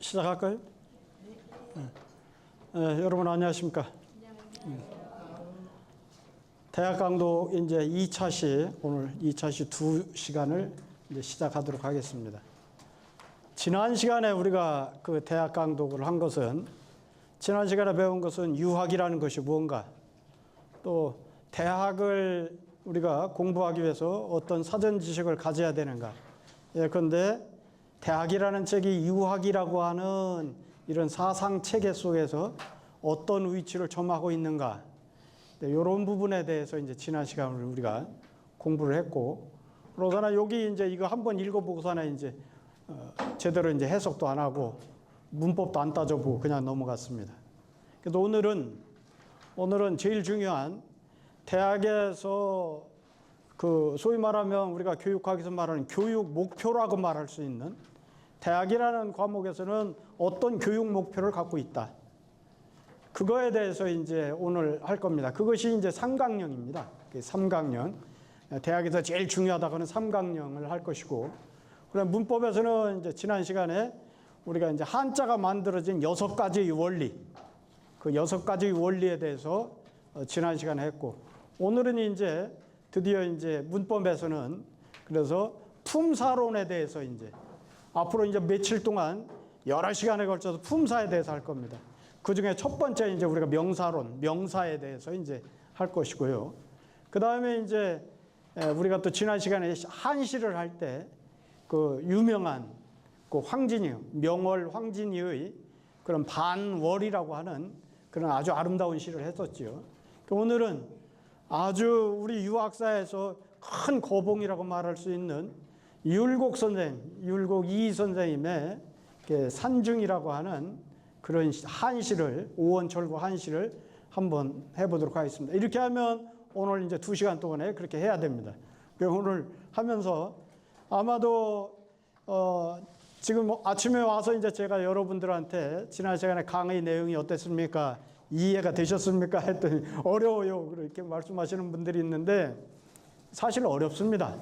시작할까요? 여러분 안녕하십니까? 대학 강도 이제 2차 오늘 2차 2시간을 이제 시작하도록 하겠습니다. 지난 시간에 우리가 그 대학 강독을 한 것은 지난 시간에 배운 것은 유학이라는 것이 무언가, 또 대학을 우리가 공부하기 위해서 어떤 사전 지식을 가져야 되는가. 그런데 대학이라는 책이 유학이라고 하는 이런 사상 체계 속에서 어떤 위치를 점하고 있는가. 이런 부분에 대해서 이제 지난 시간에 우리가 공부를 했고, 그러거나 여기 이제 이거 한번 읽어보고서는 이제 제대로 이제 해석도 안 하고 문법도 안 따져보고 그냥 넘어갔습니다. 그래서 오늘은 제일 중요한 대학에서 그 소위 말하면 우리가 교육학에서 말하는 교육 목표라고 말할 수 있는 대학이라는 과목에서는 어떤 교육 목표를 갖고 있다. 그거에 대해서 이제 오늘 할 겁니다. 그것이 이제 3강령입니다. 3강령. 대학에서 제일 중요하다고 하는 3강령을 할 것이고, 그럼 문법에서는 이제 지난 시간에 우리가 이제 한자가 만들어진 6가지의 원리, 그 6가지의 원리에 대해서 지난 시간에 했고, 오늘은 이제 드디어 이제 문법에서는 그래서 품사론에 대해서 이제 앞으로 이제 며칠 동안 여러 시간에 걸쳐서 품사에 대해서 할 겁니다. 그 중에 첫 번째 이제 우리가 명사론, 명사에 대해서 이제 할 것이고요. 그 다음에 이제 우리가 또 지난 시간에 한시를 할 때 그 유명한 그 황진이, 명월 황진이의 그런 반월이라고 하는 그런 아주 아름다운 시를 했었죠. 오늘은 아주 우리 유학사에서 큰 거봉이라고 말할 수 있는 율곡 선생님, 율곡 이 선생님의 산중이라고 하는 그런 한시를, 오원철구 한시를 한번 해보도록 하겠습니다. 이렇게 하면 오늘 이제 2시간 동안에 그렇게 해야 됩니다. 오늘 하면서 아마도 지금 아침에 와서 이제 제가 여러분들한테 지난 시간에 강의 내용이 어땠습니까? 이해가 되셨습니까? 했더니 어려워요. 그렇게 말씀하시는 분들이 있는데 사실 어렵습니다.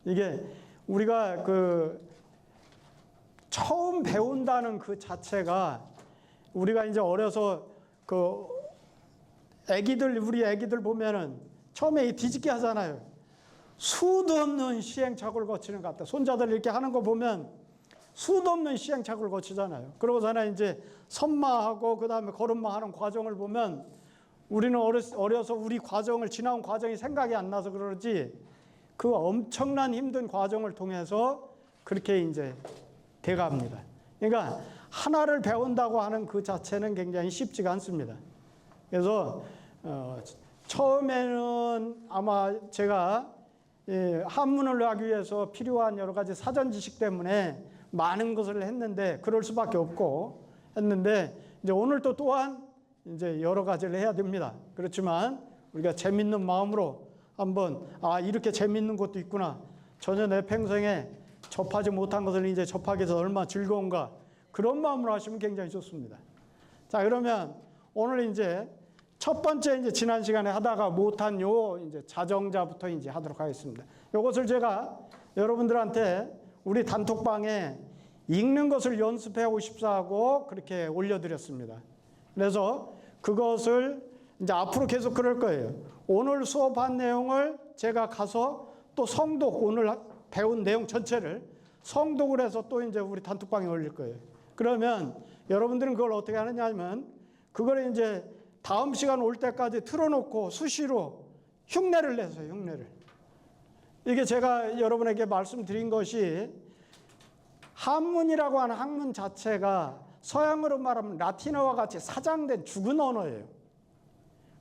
이게 우리가 그 처음 배운다는 그 자체가 우리가 이제 어려서 그 우리 애기들 보면은 처음에 뒤집기 하잖아요. 수도 없는 시행착오를 거치는 것 같다. 손자들 이렇게 하는 거 보면 수도 없는 시행착오를 거치잖아요. 그러고서는 이제 선마하고 그 다음에 걸음마 하는 과정을 보면 우리는 어려서 우리 과정을 지나온 과정이 생각이 안 나서 그러지 그 엄청난 힘든 과정을 통해서 그렇게 이제 돼갑니다. 그러니까 하나를 배운다고 하는 그 자체는 굉장히 쉽지가 않습니다. 그래서 처음에는 아마 제가 한문을 하기 위해서 필요한 여러 가지 사전 지식 때문에 많은 것을 했는데 그럴 수밖에 없고 했는데 이제 오늘 또한 이제 여러 가지를 해야 됩니다. 그렇지만 우리가 재밌는 마음으로 한번 이렇게 재밌는 것도 있구나. 전혀 내 평생에 접하지 못한 것을 이제 접하게 해서 얼마나 즐거운가. 그런 마음으로 하시면 굉장히 좋습니다. 자, 그러면 오늘 이제 첫 번째 이제 지난 시간에 하다가 못한 이제 자정자부터 이제 하도록 하겠습니다. 이것을 제가 여러분들한테 우리 단톡방에 읽는 것을 연습해 오십사 하고 그렇게 올려드렸습니다. 그래서 그것을 이제 앞으로 계속 그럴 거예요. 오늘 수업한 내용을 제가 가서 또 성독, 오늘 배운 내용 전체를 성독을 해서 또 이제 우리 단톡방에 올릴 거예요. 그러면 여러분들은 그걸 어떻게 하느냐 하면 그걸 이제 다음 시간 올 때까지 틀어놓고 수시로 흉내를 내세요. 흉내를. 이게 제가 여러분에게 말씀드린 것이 한문이라고 하는 학문 자체가 서양으로 말하면 라틴어와 같이 사장된 죽은 언어예요.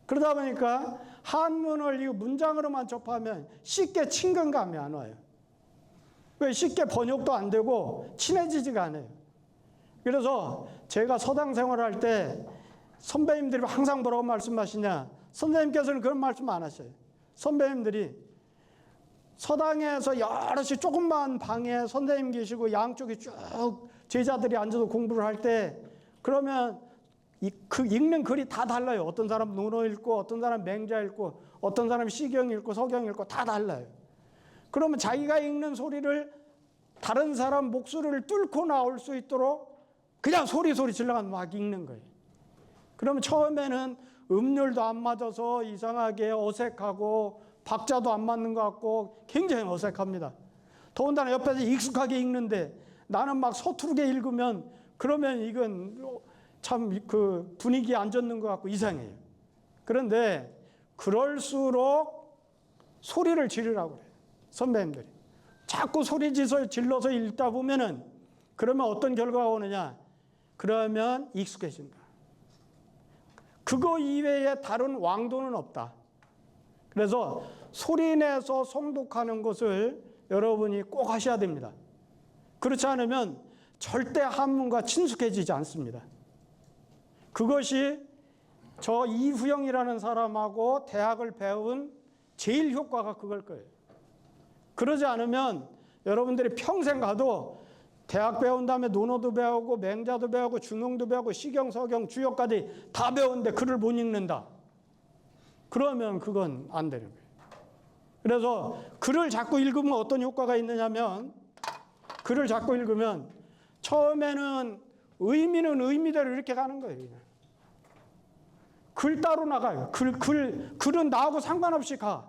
그러다 보니까 한문을 이 문장으로만 접하면 쉽게 친근감이 안 와요. 쉽게 번역도 안 되고 친해지지가 않아요. 그래서 제가 서당 생활할 때 선배님들이 항상 뭐라고 말씀하시냐. 선생님께서는 그런 말씀 안 하셔요. 선배님들이 서당에서 여럿이 조금만 방에 선생님 계시고 양쪽에 쭉 제자들이 앉아서 공부를 할 때 그러면 그 읽는 글이 다 달라요. 어떤 사람 논어 읽고 어떤 사람 맹자 읽고 어떤 사람 시경 읽고 서경 읽고 다 달라요. 그러면 자기가 읽는 소리를 다른 사람 목소리를 뚫고 나올 수 있도록 그냥 소리 질러가면 막 읽는 거예요. 그러면 처음에는 음률도 안 맞아서 이상하게 어색하고 박자도 안 맞는 것 같고 굉장히 어색합니다. 더군다나 옆에서 익숙하게 읽는데 나는 막 서투르게 읽으면 그러면 이건 참 그 분위기에 안 젖는 것 같고 이상해요. 그런데 그럴수록 소리를 지르라고 그래요. 선배님들이. 자꾸 소리 질러서 읽다 보면은 그러면 어떤 결과가 오느냐? 그러면 익숙해진다. 그거 이외에 다른 왕도는 없다. 그래서 소리내서诵독하는 것을 여러분이 꼭 하셔야 됩니다. 그렇지 않으면 절대 한문과 친숙해지지 않습니다. 그것이 저 이후영이라는 사람하고 대학을 배운 제일 효과가 그걸 거예요. 그러지 않으면 여러분들이 평생 가도 대학 배운 다음에 논어도 배우고 맹자도 배우고 중용도 배우고 시경, 서경, 주역까지 다 배우는데 글을 못 읽는다. 그러면 그건 안 되는 거예요. 그래서 글을 자꾸 읽으면 어떤 효과가 있느냐면 글을 자꾸 읽으면 처음에는 의미는 의미대로 이렇게 가는 거예요. 그냥. 글 따로 나가요. 글은 나하고 상관없이 가.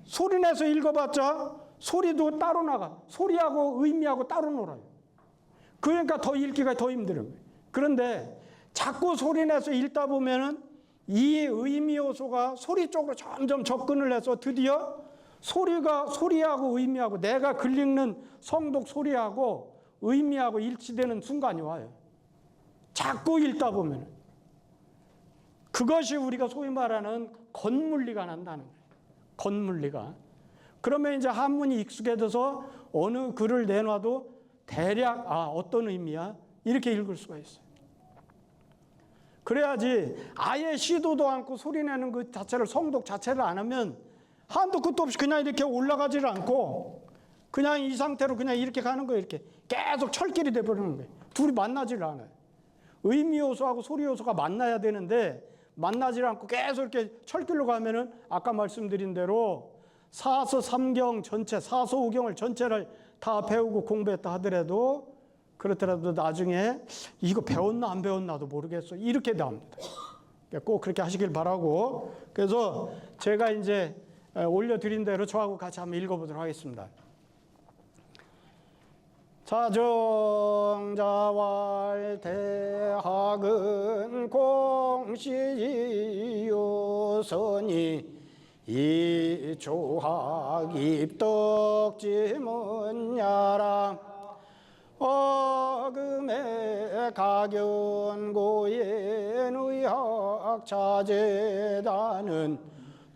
소리내서 읽어봤자 소리도 따로 나가. 소리하고 의미하고 따로 놀아요. 그러니까 더 읽기가 더 힘들어요. 그런데 자꾸 소리내서 읽다 보면은 이 의미 요소가 소리 쪽으로 점점 접근을 해서 드디어 소리하고 의미하고 내가 글 읽는 성독 소리하고 의미하고 일치되는 순간이 와요. 자꾸 읽다 보면 그것이 우리가 소위 말하는 겉물리가 난다는 거예요. 겉물리가. 그러면 이제 한문이 익숙해져서 어느 글을 내놔도 대략 어떤 의미야 이렇게 읽을 수가 있어요. 그래야지 아예 시도도 않고 소리내는 그 자체를 성독 자체를 안 하면 한도 끝도 없이 그냥 이렇게 올라가지를 않고 그냥 이 상태로 그냥 이렇게 가는 거예요. 이렇게 계속 철길이 돼버리는 거예요. 둘이 만나지를 않아요. 의미 요소하고 소리 요소가 만나야 되는데 만나지를 않고 계속 이렇게 철길로 가면은 아까 말씀드린 대로 사서 삼경 전체, 사서 오경을 전체를 다 배우고 공부했다 하더라도 그렇더라도 나중에 이거 배웠나 안 배웠나도 모르겠어. 이렇게 나옵니다. 꼭 그렇게 하시길 바라고. 그래서 제가 이제 올려드린 대로 저하고 같이 한번 읽어보도록 하겠습니다. 자정자왈 대학은 공시유선이 이조학 입덕지문 야랑 어금의 가견고엔 의학자재단은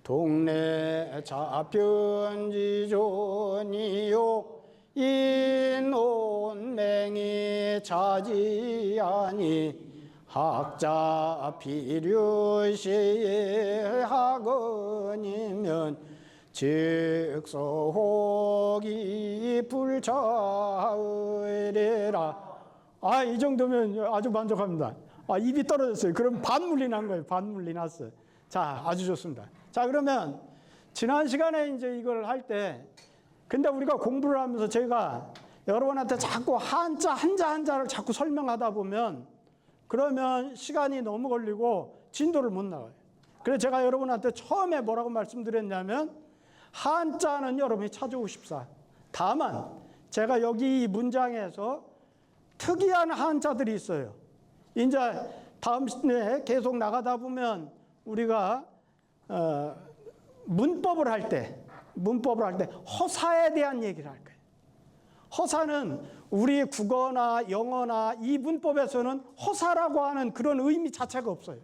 동네 자편지존이요 인온맹이 자지하니 학자 필요시의 학원이면 즉서혹이 불차의래라. 이 정도면 아주 만족합니다. 입이 떨어졌어요. 그럼 반물리 난 거예요. 반물리 났어요. 자, 아주 좋습니다. 자, 그러면 지난 시간에 이제 이걸 할 때 근데 우리가 공부를 하면서 제가 여러분한테 자꾸 한자 한자를 자꾸 설명하다 보면 그러면 시간이 너무 걸리고 진도를 못 나가요. 그래서 제가 여러분한테 처음에 뭐라고 말씀드렸냐면 한자는 여러분이 찾아오십사. 다만 제가 여기 이 문장에서 특이한 한자들이 있어요. 이제 다음 시간에 계속 나가다 보면 우리가 문법을 할 때 허사에 대한 얘기를 할 거예요. 허사는 우리 국어나 영어나 이 문법에서는 허사라고 하는 그런 의미 자체가 없어요.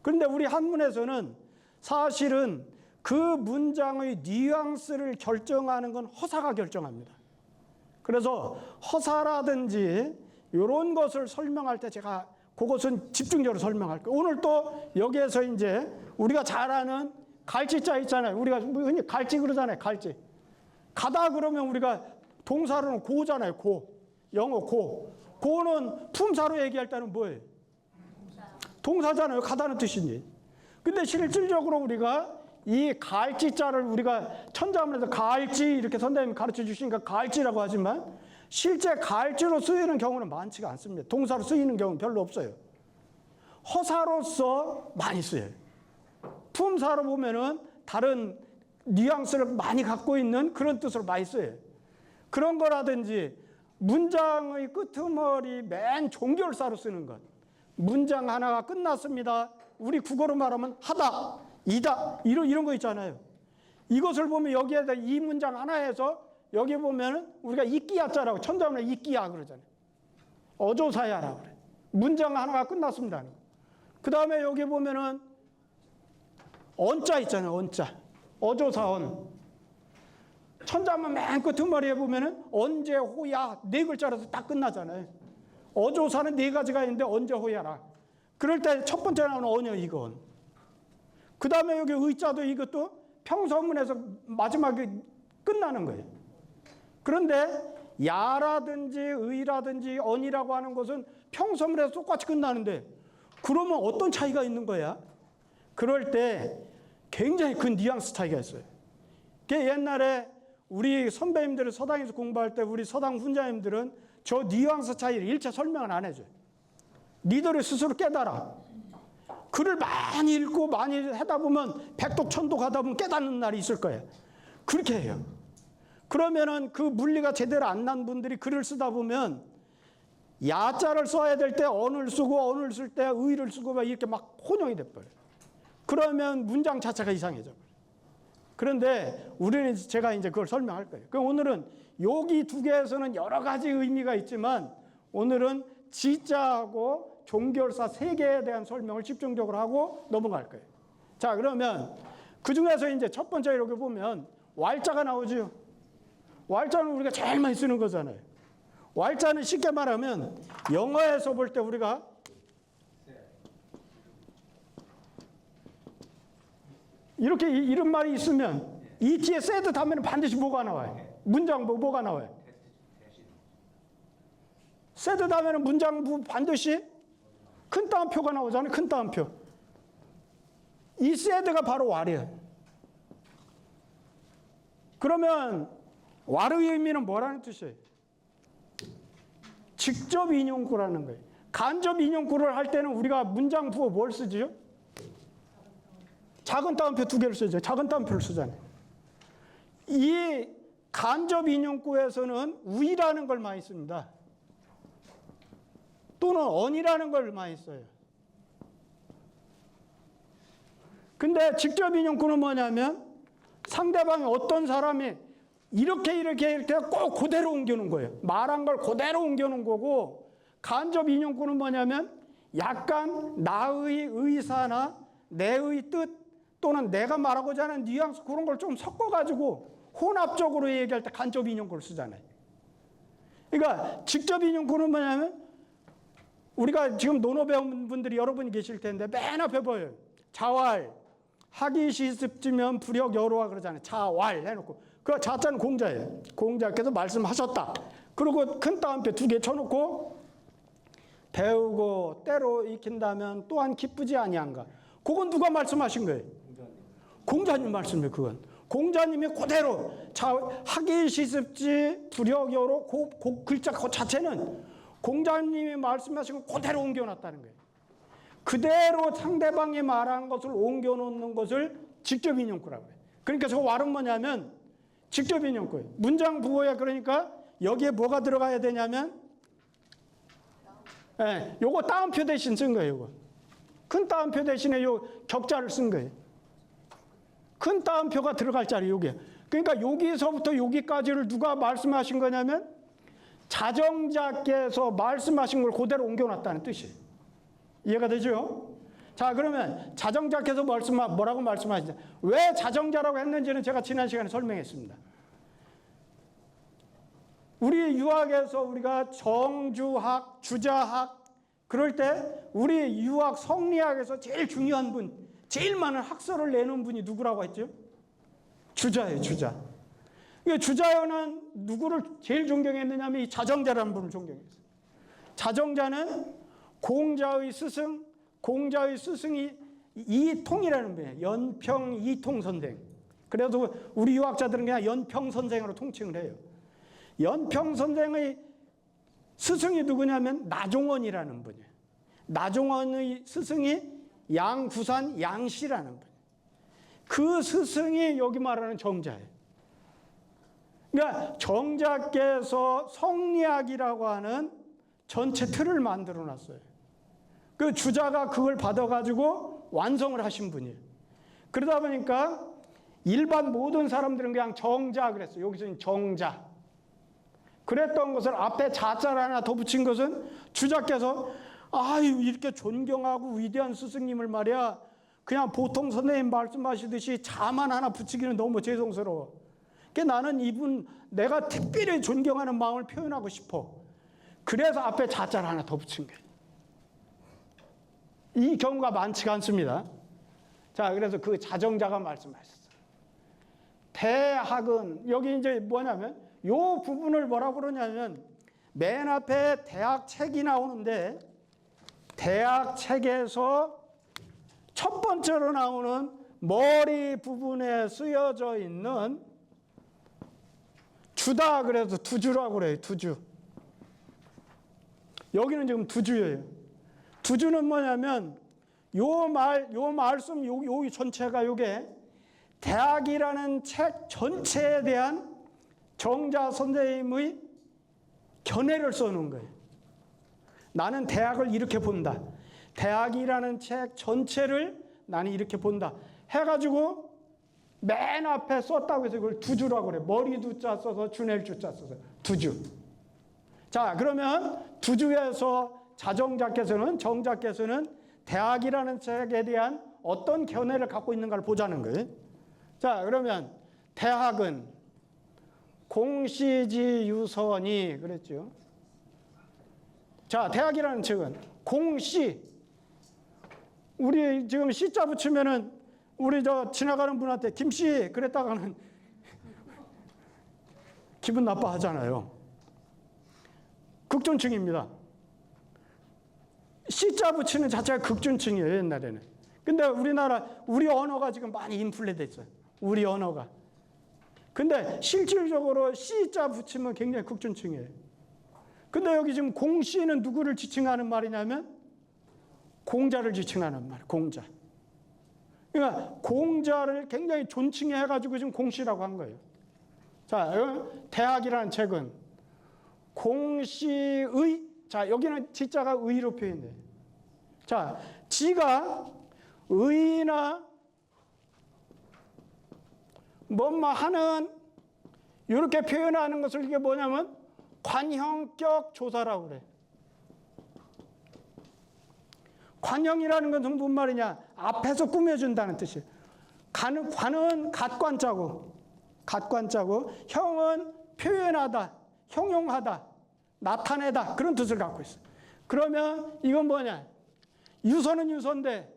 그런데 우리 한문에서는 사실은 그 문장의 뉘앙스를 결정하는 건 허사가 결정합니다. 그래서 허사라든지 이런 것을 설명할 때 제가 그것은 집중적으로 설명할 거예요. 오늘 또 여기에서 이제 우리가 잘 아는 갈치자 있잖아요. 우리가 흔히 갈치 그러잖아요. 갈치. 가다 그러면 우리가 동사로는 고잖아요. 고. 영어 고. 고는 품사로 얘기할 때는 뭐예요? 동사잖아요. 가다는 뜻이니. 근데 실질적으로 우리가 이 갈치자를 우리가 천자문에서 갈치 이렇게 선생님이 가르쳐 주시니까 갈치라고 하지만 실제 갈지로 쓰이는 경우는 많지가 않습니다. 동사로 쓰이는 경우는 별로 없어요. 허사로서 많이 쓰여요. 품사로 보면은 다른 뉘앙스를 많이 갖고 있는 그런 뜻으로 많이 써요. 그런 거라든지 문장의 끄트머리 맨 종결사로 쓰는 것. 문장 하나가 끝났습니다. 우리 국어로 말하면 하다, 이다 이런 거 있잖아요. 이것을 보면 여기에다 이 문장 하나에서 여기 보면은 우리가 이끼야자라고 천자문에 이끼야 그러잖아요. 어조사야라고 그래. 문장 하나가 끝났습니다. 그 다음에 여기 보면은 언자 있잖아요. 언자. 어조사언. 천자문 맨 끝머리에 보면은 언제 호야 네 글자라서 딱 끝나잖아요. 어조사는 네 가지가 있는데 언제 호야라. 그럴 때 첫 번째 나오는 언여 이건. 그 다음에 여기 의자도 이것도 평서문에서 마지막에 끝나는 거예요. 그런데 야라든지 의라든지 언이라고 하는 것은 평서문에서 똑같이 끝나는데 그러면 어떤 차이가 있는 거야? 그럴 때 굉장히 큰 뉘앙스 차이가 있어요. 옛날에 우리 선배님들이 서당에서 공부할 때 우리 서당 훈자님들은 저 뉘앙스 차이를 일체 설명을 안 해줘요. 니들이 스스로 깨달아. 글을 많이 읽고 많이 하다 보면 백독 천독 하다 보면 깨닫는 날이 있을 거예요. 그렇게 해요. 그러면은 그 문리가 제대로 안 난 분들이 글을 쓰다 보면 야자를 써야 될 때 언을 쓰고 언을 쓸 때 의를 쓰고 막 이렇게 막 혼용이 돼버려요. 그러면 문장 자체가 이상해져. 그런데 우리는 제가 이제 그걸 설명할 거예요. 그럼 오늘은 여기 두 개에서는 여러 가지 의미가 있지만 오늘은 지자하고 종결사 세 개에 대한 설명을 집중적으로 하고 넘어갈 거예요. 자, 그러면 그 중에서 이제 첫 번째 이렇게 보면 왈자가 나오죠. 왈자는 우리가 제일 많이 쓰는 거잖아요. 왈자는 쉽게 말하면 영어에서 볼 때 우리가 이렇게 이런 말이 있으면 이 뒤에 said 하면 반드시 뭐가 나와요? 문장부 뭐가 나와요? said 하면 문장부 반드시 큰 따옴표가 나오잖아요. 큰 따옴표. 이 said가 바로 왈이에요. 그러면 왈의 의미는 뭐라는 뜻이에요? 직접 인용구라는 거예요. 간접 인용구를 할 때는 우리가 문장 부호 뭘 쓰지요? 작은 따옴표 두 개를 쓰죠. 작은 따옴표를 쓰잖아요. 이 간접 인용구에서는 우이라는 걸 많이 씁니다. 또는 언이라는 걸 많이 써요. 근데 직접 인용구는 뭐냐면 상대방이 어떤 사람이 이렇게 꼭 그대로 옮겨놓은 거예요. 말한 걸 그대로 옮겨놓은 거고 간접 인용구는 뭐냐면 약간 나의 의사나 내의 뜻 또는 내가 말하고자 하는 뉘앙스 그런 걸 좀 섞어가지고 혼합적으로 얘기할 때 간접 인용구를 쓰잖아요. 그러니까 직접 인용구는 뭐냐면 우리가 지금 논어 배운 분들이 여러분이 계실 텐데 맨 앞에 보여요. 자왈, 하기 시습지면 불역 여로와 그러잖아요. 자왈 해놓고 그 자자는 공자예요. 공자께서 말씀하셨다. 그리고 큰 따옴표 두 개 쳐놓고 배우고 때로 익힌다면 또한 기쁘지 아니한가. 그건 누가 말씀하신 거예요? 공자님 말씀이에요. 그건 공자님이 그대로 하기 시습지 불역 여로 그 글자 그 자체는 공자님이 말씀하신 거 그대로 옮겨놨다는 거예요. 그대로 상대방이 말한 것을 옮겨놓는 것을 직접 인용구라고 해요. 그러니까 저 왈은 뭐냐면 직접 인용구예요. 문장 부호에 그러니까 여기에 뭐가 들어가야 되냐면 요거 따옴표 대신 쓴 거예요. 요거. 큰 따옴표 대신에 요 격자를 쓴 거예요. 큰 따옴표가 들어갈 자리 요게. 그러니까 여기서부터 여기까지를 누가 말씀하신 거냐면 자정자께서 말씀하신 걸 그대로 옮겨놨다는 뜻이에요. 이해가 되죠? 자, 그러면 자정자께서 뭐라고 말씀하시냐? 왜 자정자라고 했는지는 제가 지난 시간에 설명했습니다. 우리 유학에서 우리가 정주학, 주자학 그럴 때 우리 유학 성리학에서 제일 중요한 분, 제일 많은 학설을 내는 분이 누구라고 했죠? 주자예요, 주자. 주자는 누구를 제일 존경했느냐 하면 이 자정자라는 분을 존경했어요. 자정자는 공자의 스승이 이통이라는 분이에요. 연평 이통 선생. 그래도 우리 유학자들은 그냥 연평 선생으로 통칭을 해요. 연평 선생의 스승이 누구냐면 나종원이라는 분이에요. 나종원의 스승이 양구산 양씨라는 분. 그 스승이 여기 말하는 정자예요. 그러니까 정자께서 성리학이라고 하는 전체 틀을 만들어 놨어요. 그 주자가 그걸 받아가지고 완성을 하신 분이에요. 그러다 보니까 일반 모든 사람들은 그냥 정자 그랬어요. 여기서는 정자. 그랬던 것을 앞에 자자를 하나 더 붙인 것은 주자께서 아유 이렇게 존경하고 위대한 스승님을 말이야 그냥 보통 선생님 말씀하시듯이 자만 하나 붙이기는 너무 죄송스러워. 그러니까 나는 이분 내가 특별히 존경하는 마음을 표현하고 싶어. 그래서 앞에 자자를 하나 더 붙인 거예요. 이 경우가 많지가 않습니다. 자, 그래서 그 자정자가 말씀하셨어요. 대학은 여기 이제 뭐냐면 요 부분을 뭐라고 그러냐면 맨 앞에 대학 책이 나오는데 대학 책에서 첫 번째로 나오는 머리 부분에 쓰여져 있는 주다 그래서 두주라고 그래요. 두주. 여기는 지금 두주예요. 두주는 뭐냐면 요 말씀 요 전체가 요게 대학이라는 책 전체에 대한 정자 선생님의 견해를 써놓은 거예요. 나는 대학을 이렇게 본다. 대학이라는 책 전체를 나는 이렇게 본다. 해가지고 맨 앞에 썼다고 해서 그걸 두주라고 그래. 머리 두자 써서 주낼 주자 써서 두주. 자, 그러면 두주에서 자정자께서는 정자께서는 대학이라는 책에 대한 어떤 견해를 갖고 있는가를 보자는 거예요. 자, 그러면 대학은 공시지 유선이 그랬죠. 자, 대학이라는 책은 공시. 우리 지금 시자 붙이면은 우리 저 지나가는 분한테 김씨 그랬다가는 기분 나빠하잖아요. 극존칭입니다. 시자 붙이는 자체가 극존칭이에요, 옛날에는. 근데 우리 언어가 지금 많이 인플레돼 있어요. 우리 언어가. 근데 실질적으로 시자 붙이면 굉장히 극존칭이에요. 근데 여기 지금 공시는 누구를 지칭하는 말이냐면 공자를 지칭하는 말, 공자. 그러니까 공자를 굉장히 존칭해가지고 지금 공시라고 한 거예요. 자, 대학이라는 책은 공시의, 자, 여기는 지자가 의로 표현돼요. 자, 지가 의나 뭐뭐 하는 이렇게 표현하는 것을 이게 뭐냐면 관형격 조사라고 그래. 관형이라는 건 무슨 말이냐? 앞에서 꾸며준다는 뜻이에요. 관은 갓관자고, 형은 표현하다, 형용하다, 나타내다 그런 뜻을 갖고 있어요. 그러면 이건 뭐냐? 유서는 유서인데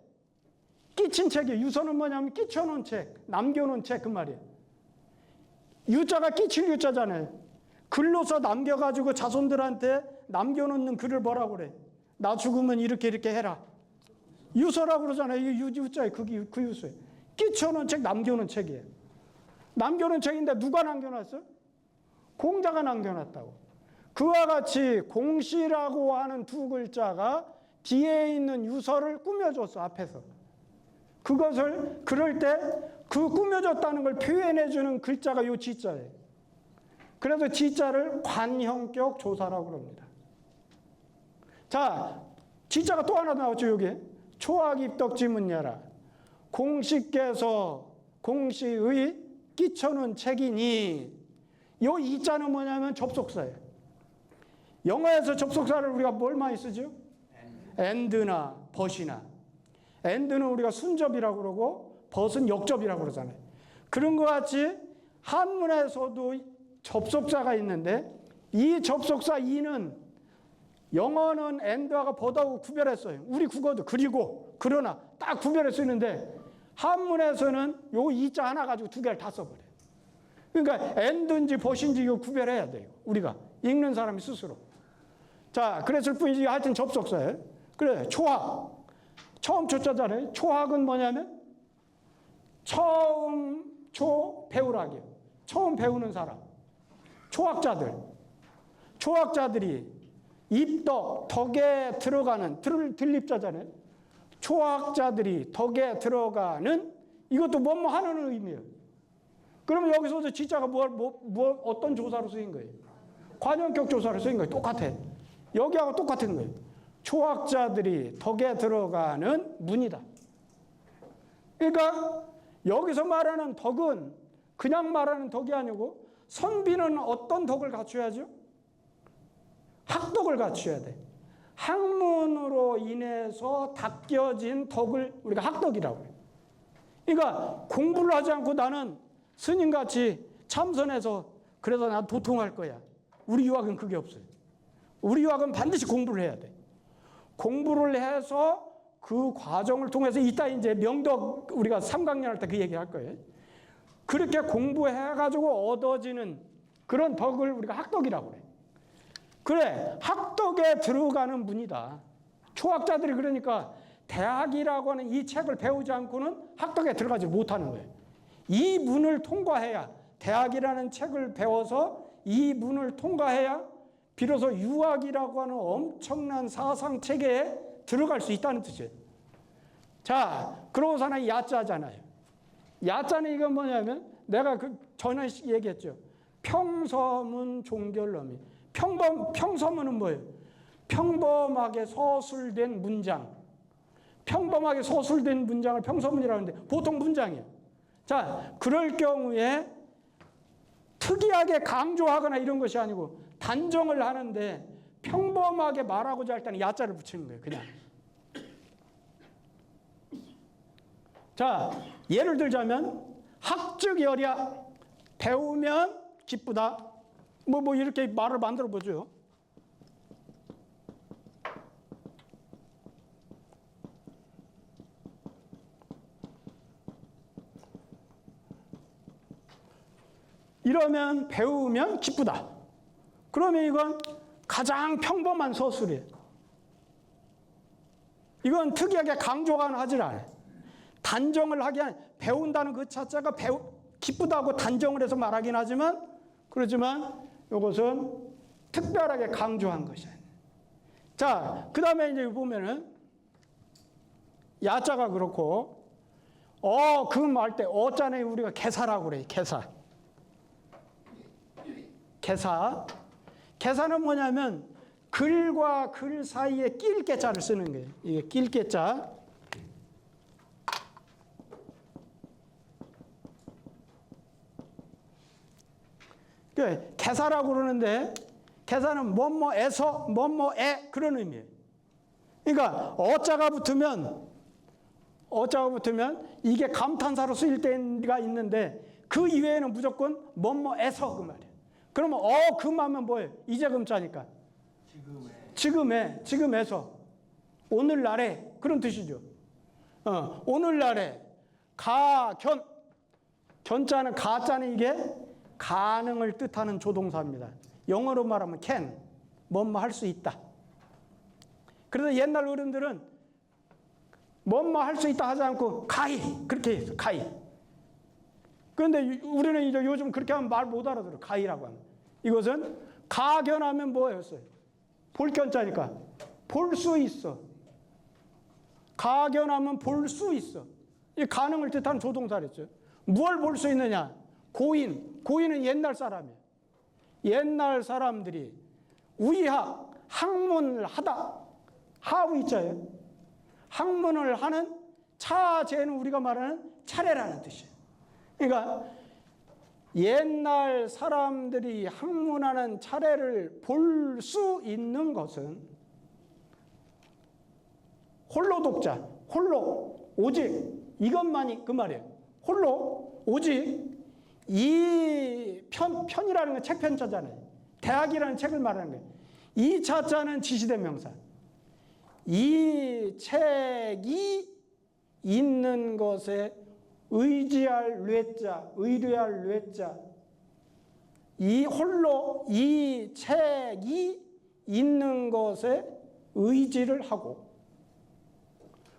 끼친 책이에요. 유서는 뭐냐면 끼쳐놓은 책, 남겨놓은 책 그 말이에요. 유자가 끼칠 유자잖아요. 글로서 남겨가지고 자손들한테 남겨놓는 글을 뭐라고 그래? 나 죽으면 이렇게 해라. 유서라고 그러잖아요. 이게 유자에 그 유서예요. 끼쳐놓은 책, 남겨놓은 책이에요. 남겨놓은 책인데 누가 남겨놨어요? 공자가 남겨놨다고. 그와 같이 공시라고 하는 두 글자가 뒤에 있는 유서를 꾸며줬어, 앞에서. 그것을 그럴 때 그 꾸며졌다는 걸 표현해주는 글자가 요 지자예요. 그래서 지자를 관형격 조사라고 그럽니다. 자, 지자가 또 하나 나왔죠, 여기. 초학입덕지문야라. 공시께서 공시의 끼쳐놓은 책이니, 요 이자는 뭐냐면 접속사예요. 영어에서 접속사를 우리가 뭘 많이 쓰죠? and나 but이나. and는 우리가 순접이라고 그러고 but은 역접이라고 그러잖아요. 그런 것 같이 한문에서도 접속사가 있는데 이 접속사 이는 영어는 and하고 but하고 구별했어요. 우리 국어도 그리고 그러나 딱 구별해 쓰는데 한문에서는 요 이자 하나 가지고 두 개를 다 써버려요. 그러니까 and인지 but인지 이거 구별해야 돼요. 우리가 읽는 사람이 스스로. 자, 그랬을 뿐이지 하여튼 접속사예요. 그래, 초학. 처음 초자잖아요. 초학은 뭐냐면 처음 배우락이에요. 처음 배우는 사람. 초학자들. 초학자들이 입덕, 덕에 들어가는, 들립자잖아요. 초학자들이 덕에 들어가는, 이것도 뭐뭐 하는 의미예요. 그러면 여기서도 지자가 어떤 조사로 쓰인 거예요? 관용격 조사로 쓰인 거예요. 똑같아. 여기하고 똑같은 거예요. 초학자들이 덕에 들어가는 문이다. 그러니까 여기서 말하는 덕은 그냥 말하는 덕이 아니고 선비는 어떤 덕을 갖춰야죠? 학덕을 갖춰야 돼. 학문으로 인해서 닦여진 덕을 우리가 학덕이라고 해요. 그러니까 공부를 하지 않고 나는 스님같이 참선해서 그래서 난 도통할 거야. 우리 유학은 그게 없어요. 우리 유학은 반드시 공부를 해야 돼. 공부를 해서 그 과정을 통해서 이따 이제 명덕 우리가 3강년 할 때 그 얘기 할 거예요. 그렇게 공부해가지고 얻어지는 그런 덕을 우리가 학덕이라고 그래. 그래, 학덕에 들어가는 문이다. 초학자들이 그러니까 대학이라고 하는 이 책을 배우지 않고는 학덕에 들어가지 못하는 거예요. 이 문을 통과해야, 대학이라는 책을 배워서 이 문을 통과해야 비로소 유학이라고 하는 엄청난 사상 체계에 들어갈 수 있다는 뜻이에요. 자, 그러고서 하나 야자잖아요. 야자는 이건 뭐냐면 내가 전에 얘기했죠. 평서문 종결럼이. 평서문은 뭐예요? 평범하게 서술된 문장. 평범하게 서술된 문장을 평서문이라고 하는데 보통 문장이에요. 자, 그럴 경우에 특이하게 강조하거나 이런 것이 아니고 단정을 하는데 평범하게 말하고자 할 때는 야자를 붙이는 거예요. 그냥. 자, 예를 들자면 학즉열이야. 배우면 기쁘다. 뭐 이렇게 말을 만들어 보죠. 이러면 배우면 기쁘다. 그러면 이건 가장 평범한 서술이에요. 이건 특이하게 강조가 하질 않아요. 단정을 하게 배운다는 그 자체가 기쁘다고 단정을 해서 말하긴 하지만 그렇지만 이것은 특별하게 강조한 것이에요. 자, 그 다음에 이제 보면은 야자가 그렇고 그 말 때 어자는 우리가 개사라고 그래요. 개사. 개사는 뭐냐면 글과 글 사이에 낄개자를 쓰는 거예요. 이게 낄개자. 개사라고 그러는데 개사는 뭐뭐에서 뭐뭐에 그런 의미예요. 그러니까 어자가 붙으면 이게 감탄사로 쓰일 때가 있는데 그 이외에는 무조건 뭐뭐에서 그 말이에요. 그러면 금하면 뭐예요? 이제금자니까. 지금에서 오늘날에 그런 뜻이죠. 오늘날에 견자는 가자는 이게 가능을 뜻하는 조동사입니다. 영어로 말하면 can, 뭐뭐 할 수 있다. 그래서 옛날 어른들은 뭐뭐 할 수 있다 하지 않고 가히 그렇게 해서 가히. 그런데 우리는 이제 요즘 그렇게 하면 말 못 알아들어. 가히라고 하면. 이것은 가견하면 뭐였어요? 볼견자니까 볼 수 있어. 가견하면 볼 수 있어. 이 가능을 뜻하는 조동사랬죠. 무엇을 볼 수 있느냐? 고인은 옛날 사람이에요. 옛날 사람들이 학문을 하다. 하위자예요. 학문을 하는 차제는 우리가 말하는 차례라는 뜻이에요. 그러니까 옛날 사람들이 학문하는 차례를 볼 수 있는 것은 홀로 독자, 홀로 오직 이것만이 그 말이에요. 홀로 오직 이 편이라는 건 책편자잖아요. 대학이라는 책을 말하는 거예요. 이 차자는 지시대명사. 이 책이 있는 것에 의지할 뇌자, 의뢰할 뇌자. 이 홀로 이 책이 있는 것에 의지를 하고.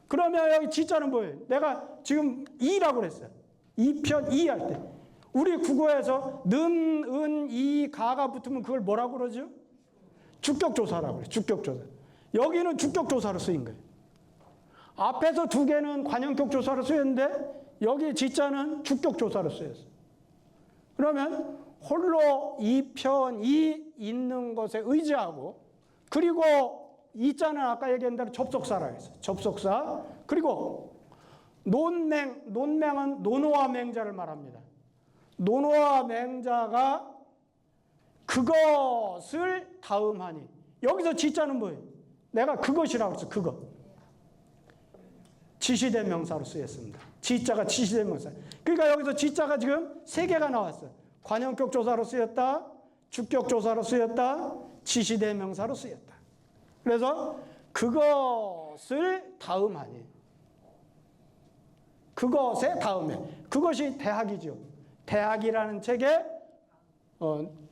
그러면 여기 지자는 뭐예요? 내가 지금 이라고 그랬어요. 이편 이 할 때. 우리 국어에서 는, 은, 이, 가가 붙으면 그걸 뭐라고 그러죠? 주격조사라고 그래요. 주격조사. 여기는 주격조사로 쓰인 거예요. 앞에서 두 개는 관형격조사로 쓰였는데 여기 지자는 주격조사로 쓰였어요. 그러면 홀로 이 편이 있는 것에 의지하고, 그리고 이자는 아까 얘기한 대로 접속사라고 했어요. 접속사. 그리고 논맹은 논어와 맹자를 말합니다. 논어와 맹자가 그것을 다음하니. 여기서 지자는 뭐예요? 내가 그것이라고 했어. 그것. 지시대명사로 쓰였습니다. 지자가 지시대명사. 그러니까 여기서 지자가 지금 세 개가 나왔어요. 관형격조사로 쓰였다, 주격조사로 쓰였다, 지시대명사로 쓰였다. 그래서 그것을 다음하니. 그것의 다음에. 그것이 대학이죠. 대학이라는 책에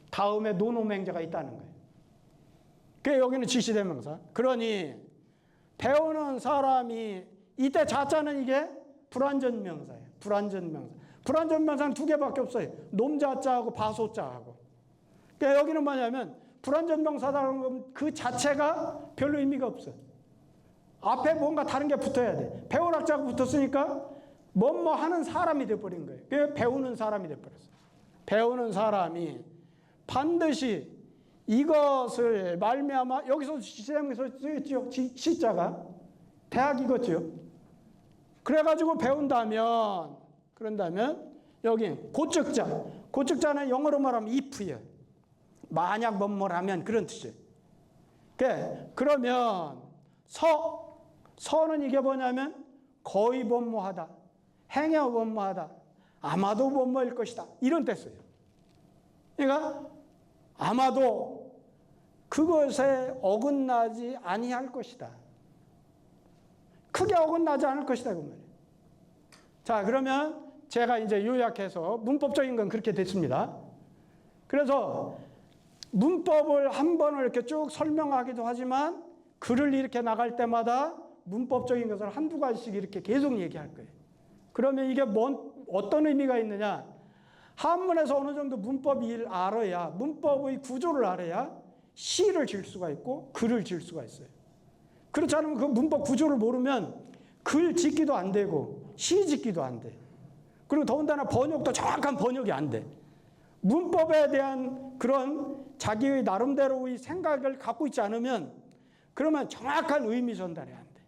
다음에 논어맹자가 있다는 거예요. 그게 여기는 지시대명사. 그러니 배우는 사람이, 이때 자자는 이게 불완전명사예요. 불완전명사. 불완전명사는 두 개밖에 없어요. 놈자자하고 바소자하고. 그러니까 여기는 뭐냐면 불완전명사라는 건 그 자체가 별로 의미가 없어요. 앞에 뭔가 다른 게 붙어야 돼. 배우락자가 붙었으니까 뭐뭐 하는 사람이 돼버린 거예요. 그게 배우는 사람이 돼버렸어요. 배우는 사람이 반드시 이것을 말미암아, 여기서 시제명에서 쓰였죠. 시자가 대학이겠죠. 그래가지고 배운다면, 그런다면 여기 고적자. 고적자는 영어로 말하면 if예요. 만약 뭐뭐라면 그런 뜻이에요. 그러면 서는 이게 뭐냐면 거의 뭐뭐하다, 행여 뭐뭐하다, 아마도 뭐뭐일 것이다, 이런 뜻이에요. 그러니까 아마도 그것에 어긋나지 아니할 것이다. 크게 어긋나지 않을 것이다, 그 말이에요. 자, 그러면 제가 이제 요약해서 문법적인 건 그렇게 됐습니다. 그래서 문법을 한 번을 이렇게 쭉 설명하기도 하지만 글을 이렇게 나갈 때마다 문법적인 것을 한두 가지씩 이렇게 계속 얘기할 거예요. 그러면 이게 어떤 의미가 있느냐? 한문에서 어느 정도 문법을 알아야, 문법의 구조를 알아야 시를 질 수가 있고 글을 질 수가 있어요. 그렇지 않으면 그 문법 구조를 모르면 글 짓기도 안 되고 시 짓기도 안 돼. 그리고 더군다나 번역도 정확한 번역이 안 돼. 문법에 대한 그런 자기의 나름대로의 생각을 갖고 있지 않으면 그러면 정확한 의미 전달이 안 돼.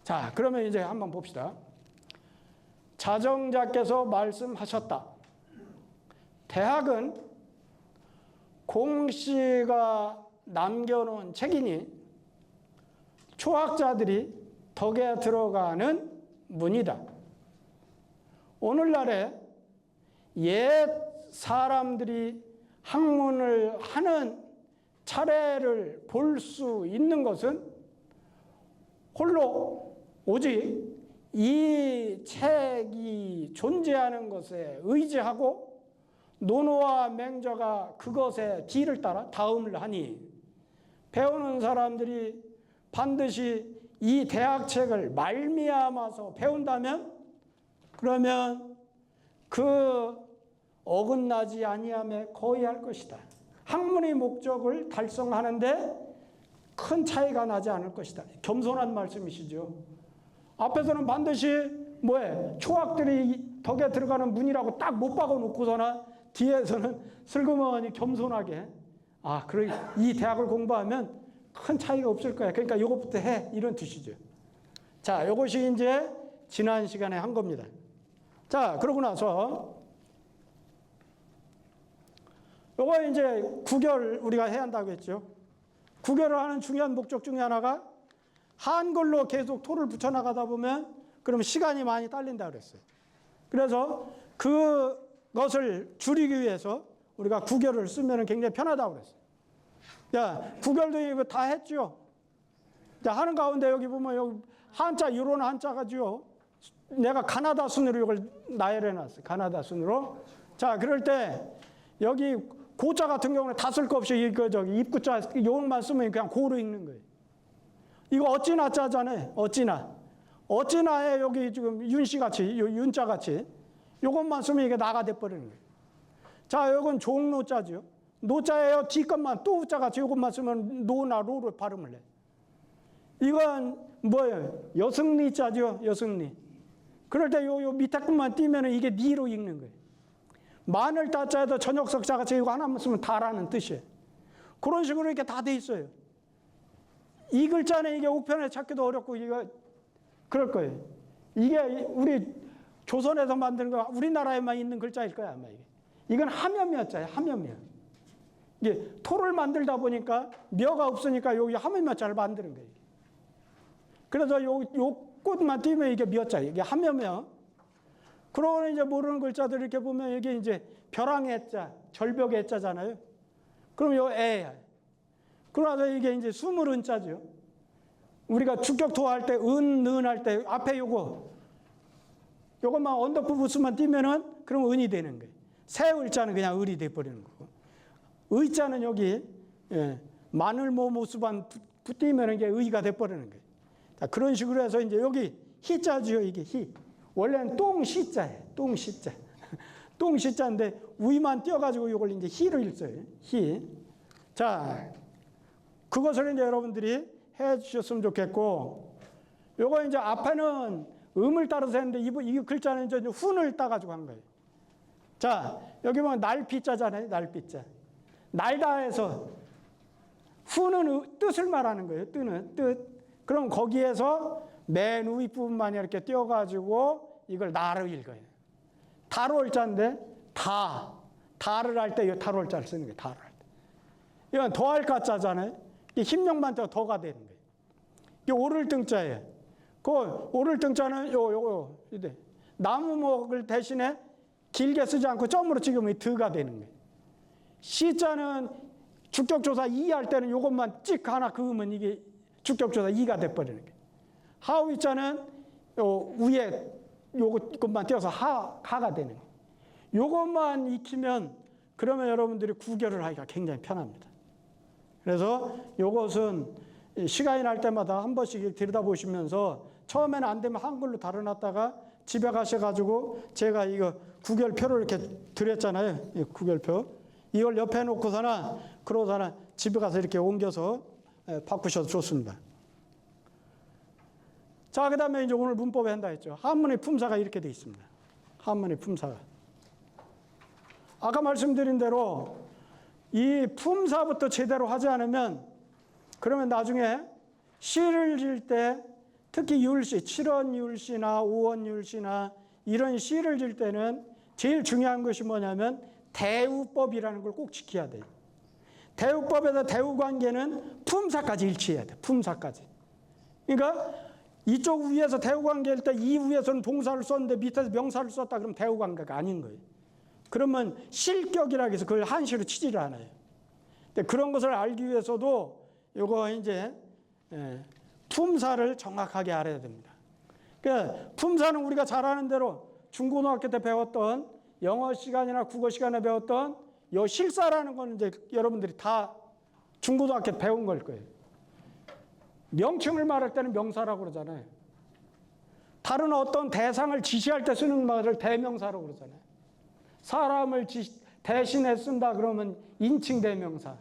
자, 그러면 이제 한번 봅시다. 자정자께서 말씀하셨다. 대학은 공씨가 남겨놓은 책이니 초학자들이 덕에 들어가는 문이다. 오늘날에 옛 사람들이 학문을 하는 차례를 볼 수 있는 것은 홀로 오직 이 책이 존재하는 것에 의지하고 논어와 맹자가 그것의 뒤를 따라 다음을 하니 배우는 사람들이 반드시 이 대학책을 말미암아서 배운다면 그러면 그 어긋나지 아니함에 거의할 것이다. 학문의 목적을 달성하는데 큰 차이가 나지 않을 것이다. 겸손한 말씀이시죠. 앞에서는 반드시 뭐에 초학들이 덕에 들어가는 문이라고 딱 못 박아놓고서나 뒤에서는 슬그머니 겸손하게 그래 이 대학을 공부하면 큰 차이가 없을 거야. 그러니까 이것부터 해, 이런 뜻이죠. 자, 이것이 이제 지난 시간에 한 겁니다. 자, 그러고 나서 요거 이제 구결 우리가 해야 한다고 했죠. 구결을 하는 중요한 목적 중에 하나가 한글로 계속 토를 붙여나가다 보면 그럼 시간이 많이 딸린다 그랬어요. 그래서 그것을 줄이기 위해서 우리가 구결을 쓰면 굉장히 편하다고 그랬어요. 자, 구결도 이거 다 했죠. 자, 하는 가운데 여기 보면 여기 한자, 이런 한자가지요. 내가 가나다 순으로 이걸 나열해 놨어요. 가나다 순으로. 자, 그럴 때 여기 고자 같은 경우는 다 쓸 거 없이 이거 저기 입구자 요것만 쓰면 그냥 고로 읽는 거예요. 이거 어찌나 자잖아요. 어찌나에 여기 지금 윤씨 같이 윤자 같이 요것만 쓰면 이게 나가 돼 버리는 거예요. 자, 요건 종로자죠. 노자예요. 뒷것만 또 우자같이 요것만 쓰면 노나 로로 발음을 해. 이건 뭐예요? 여승리자죠. 여승리. 그럴 때 요 밑에 것만 띄면 이게 니로 읽는 거예요. 마늘 따자에도 전역석자같이 이거 하나만 쓰면 다라는 뜻이에요. 그런 식으로 이렇게 다 돼 있어요. 이 글자는 이게 우편에 찾기도 어렵고 이거 그럴 거예요. 이게 우리 조선에서 만든 거 우리나라에만 있는 글자일 거야 아마 이게. 이건 함염여자예요. 함염여. 이게 토를 만들다 보니까 묘가 없으니까 여기 함염여자를 만드는 거예요. 그래서 요 꽃만 띄면 이게 묘자 이게 함염여. 그러고 이제 모르는 글자들 이렇게 보면 이게 이제 벼랑의 자, 절벽의 자잖아요. 그럼 요 애야. 그러나서 이게 이제 스물은 자죠. 우리가 주격토 할 때 은 할 때 앞에 요것만 언덕부부수만 띄면은 그럼 은이 되는 거예요. 새 을자는 그냥 을이 돼 버리는 거고. 의자는 여기 마늘 모수만 띄면은 이게 의가 돼 버리는 거예요. 자, 그런 식으로 해서 이제 여기 희자지요, 이게 희. 원래는 똥시자예요. 똥시자. 똥시자인데 위만 띄어가지고 이걸 이제 희로 읽어요. 희. 자, 그것을 이제 여러분들이 해 주셨으면 좋겠고, 요거 이제 앞에는 음을 따라서 했는데 이 글자는 이제 훈을 따가지고 한 거예요. 자, 여기 보면 날피자잖아요. 날피자. 날다해서 훈은 뜻을 말하는 거예요. 뜨는 뜻. 그럼 거기에서 맨 윗부분만 이렇게 띄어가지고 이걸 나로 읽어요. 다롤자인데 다를 할 때 이 다롤자를 쓰는 거예요. 다를 할 때. 이건 더할 가자잖아요. 이 힘력만 더가 되는 거예요. 이게 오를 등자예요. 그 오를 등자는 요거 나무목을 대신에 길게 쓰지 않고 점으로 찍으면 드가 되는 거예요. 시자는 주격조사 이 할 때는 요것만 찍 하나 그으면 이게 주격조사 이가 돼버리는 거예요. 하위자는 요 위에 요것만 띄어서 하가 되는 거예요. 요것만 익히면 그러면 여러분들이 구별을 하기가 굉장히 편합니다. 그래서 요것은 시간이 날 때마다 한 번씩 들여다보시면서 처음에는 안 되면 한글로 달아놨다가 집에 가셔가지고 제가 이거 구별표를 이렇게 드렸잖아요. 이 구별표. 이걸 옆에 놓고서나 그러고서나 집에 가서 이렇게 옮겨서 바꾸셔도 좋습니다. 자, 그 다음에 이제 오늘 문법에 한다 했죠. 한문의 품사가 이렇게 되어 있습니다. 한문의 품사가. 아까 말씀드린 대로 이 품사부터 제대로 하지 않으면 그러면 나중에 시를 질 때 특히 율시, 7원 율시나 5원 율시나 이런 시를 질 때는 제일 중요한 것이 뭐냐면 대우법이라는 걸 꼭 지켜야 돼요. 대우법에서 대우관계는 품사까지 일치해야 돼. 품사까지. 그러니까 이쪽 위에서 대우관계일 때 이 위에서는 동사를 썼는데 밑에서 명사를 썼다 그러면 대우관계가 아닌 거예요. 그러면 실격이라고 해서 그걸 한시로 치지를 않아요. 근데 그런 것을 알기 위해서도 요거 이제 품사를 정확하게 알아야 됩니다. 그러니까 품사는 우리가 잘 아는 대로 중고등학교 때 배웠던 영어 시간이나 국어 시간에 배웠던 요 실사라는 건 이제 여러분들이 다 중고등학교 때 배운 걸 거예요. 명칭을 말할 때는 명사라고 그러잖아요. 다른 어떤 대상을 지시할 때 쓰는 말을 대명사라고 그러잖아요. 사람을 대신해 쓴다 그러면 인칭대명사.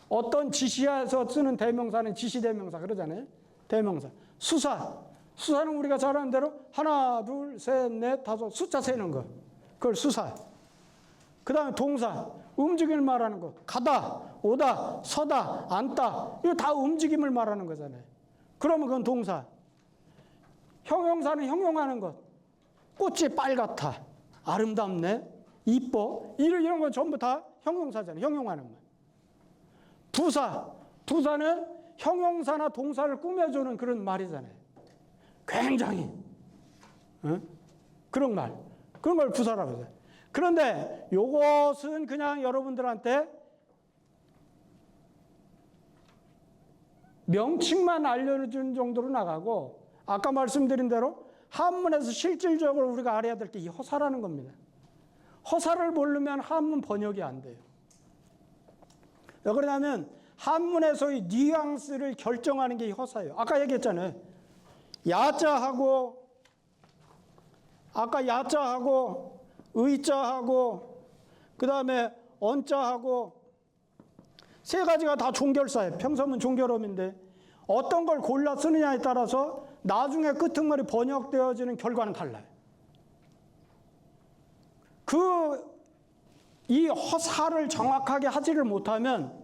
어떤 지시해서 쓰는 대명사는 지시대명사 그러잖아요. 대명사. 수사는 우리가 잘 아는 대로 하나, 둘, 셋, 넷, 다섯 숫자 세는 거. 그걸 수사. 그 다음에 동사. 움직임을 말하는 거. 가다, 오다, 서다, 앉다. 이거 다 움직임을 말하는 거잖아요. 그러면 그건 동사. 형용사는 형용하는 것. 꽃이 빨갛다. 아름답네. 이뻐. 이런 건 전부 다 형용사잖아요. 형용하는 말. 부사는 형용사나 동사를 꾸며주는 그런 말이잖아요. 굉장히 그런 말. 그런 걸 부사라고 해요. 그런데 이것은 그냥 여러분들한테 명칭만 알려준 정도로 나가고 아까 말씀드린 대로 한문에서 실질적으로 우리가 알아야 될 게 이 허사라는 겁니다. 허사를 모르면 한문 번역이 안 돼요. 왜 그러냐면 한문에서의 뉘앙스를 결정하는 게 이 허사예요. 아까 얘기했잖아요. 야자하고 의자하고 그 다음에 언자하고 세 가지가 다 종결사예요. 평서문 종결어민데 어떤 걸 골라 쓰느냐에 따라서 나중에 끄트머리 번역되어지는 결과는 달라요. 이 허사를 정확하게 하지를 못하면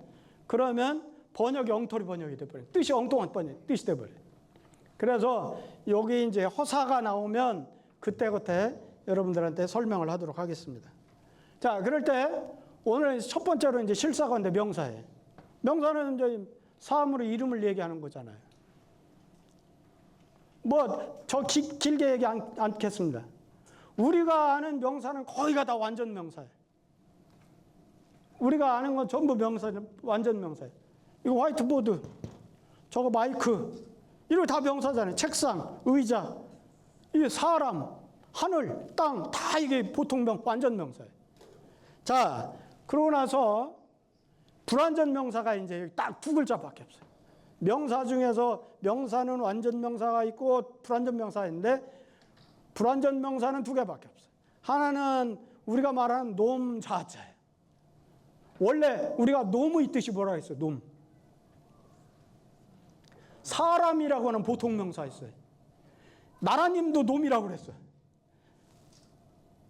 그러면 번역이 엉터리 번역이 돼버려요. 뜻이 엉뚱한 뜻이 돼버려요. 그래서 여기 이제 허사가 나오면 그때그때 여러분들한테 설명을 하도록 하겠습니다. 자, 그럴 때 오늘 첫 번째로 이제 실사건데 명사예요. 명사는 이제 사물의 이름을 얘기하는 거잖아요. 저 길게 얘기 않겠습니다. 우리가 아는 명사는 거의가 다 완전 명사예요. 우리가 아는 건 전부 명사예요. 완전 명사예요. 이거 화이트보드, 저거 마이크, 이거 다 명사잖아요. 책상, 의자, 이게 사람, 하늘, 땅, 다 이게 보통 완전 명사예요. 자, 그러고 나서 불완전 명사가 이제 딱 두 글자밖에 없어요. 명사 중에서 명사는 완전 명사가 있고 불완전 명사가 있는데 불완전 명사는 두 개밖에 없어요. 하나는 우리가 말하는 놈 자자예요. 원래 우리가 놈의 뜻이 뭐라고 했어요? 놈. 사람이라고 하는 보통 명사 있어요. 나라님도 놈이라고 그랬어요.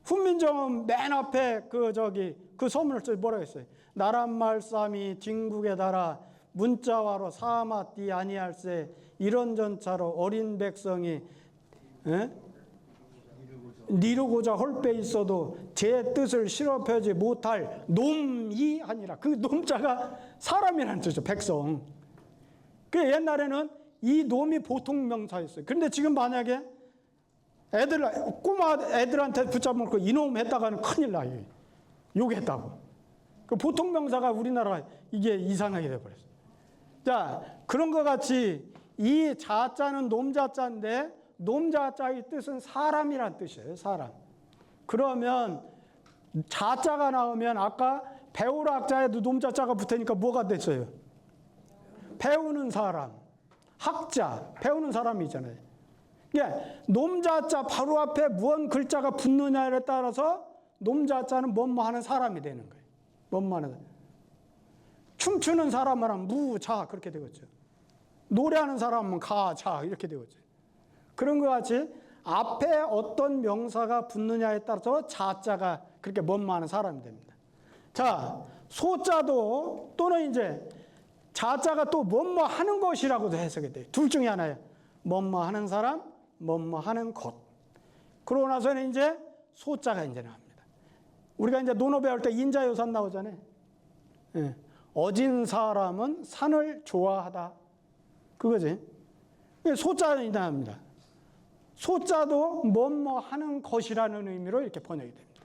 훈민정음 맨 앞에 그 서문을 뭐라고 했어요? 나란 말싸미 딩국에 달아 문자와로 사마띠 아니할세 이런 전차로 어린 백성이 니르고자 홀빼 있어도 제 뜻을 실업하지 못할 놈이 아니라 그 놈자가 사람이라는 뜻이죠. 백성. 그 옛날에는 이 놈이 보통 명사였어요. 그런데 지금 만약에 꼬마 애들한테 붙잡아놓고 이놈 했다가는 큰일 나요. 욕했다고. 그 보통 명사가 우리나라 이게 이상하게 돼버렸어요. 자, 그런 것 같이 이 자자는 놈자자인데 놈자자의 뜻은 사람이란 뜻이에요. 사람. 그러면 자자가 나오면 아까 배우라 학자에도 놈자자가 붙으니까 뭐가 됐어요? 배우는 사람, 학자, 배우는 사람이잖아요. 그러니까 놈자자 바로 앞에 무언 글자가 붙느냐에 따라서 놈자자는 뭐뭐 하는 사람이 되는 거예요. 뭐뭐 하는 사람. 춤추는 사람은 하면 무자 그렇게 되겠죠. 노래하는 사람은 가자 이렇게 되겠죠. 그런 것 같이 앞에 어떤 명사가 붙느냐에 따라서 자자가 그렇게 뭐뭐 하는 사람이 됩니다. 자, 소자도 또는 이제 자자가 또 뭐뭐 하는 것이라고도 해석이 돼요. 둘 중에 하나예요. 뭐뭐 하는 사람, 뭐뭐 하는 것. 그러고 나서는 이제 소자가 이제 나옵니다. 우리가 이제 논어 배울 때 인자요산 나오잖아요. 예. 어진 사람은 산을 좋아하다. 그거지. 소자가 나옵니다. 소자도 뭐뭐 하는 것이라는 의미로 이렇게 번역이 됩니다.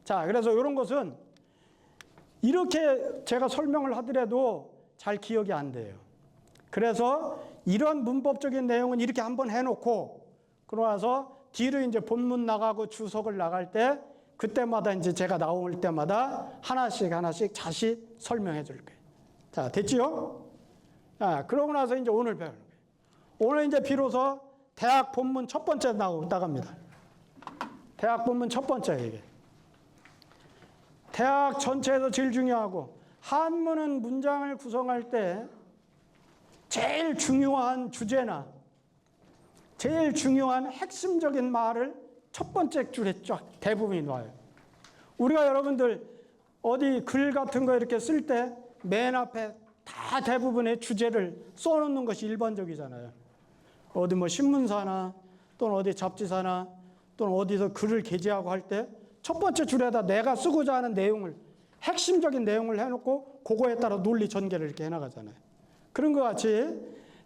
자, 그래서 이런 것은 이렇게 제가 설명을 하더라도 잘 기억이 안 돼요. 그래서 이런 문법적인 내용은 이렇게 한번 해놓고 그러고 나서 뒤로 이제 본문 나가고 주석을 나갈 때 그때마다 이제 제가 나올 때마다 하나씩 다시 설명해 줄 거예요. 자, 됐지요? 자, 그러고 나서 이제 오늘 배우는 거예요. 오늘 이제 비로소 대학 본문 첫 번째 나갑니다. 대학 본문 첫 번째 이게. 대학 전체에서 제일 중요하고 한문은 문장을 구성할 때 제일 중요한 주제나 제일 중요한 핵심적인 말을 첫 번째 줄에 쫙 대부분이 나와요. 우리가 여러분들 어디 글 같은 거 이렇게 쓸 때 맨 앞에 다 대부분의 주제를 써놓는 것이 일반적이잖아요. 어디 뭐 신문사나 또는 어디 잡지사나 또는 어디서 글을 게재하고 할 때 첫 번째 줄에다 내가 쓰고자 하는 내용을 핵심적인 내용을 해놓고 그거에 따라 논리 전개를 이렇게 해나가잖아요. 그런 것 같이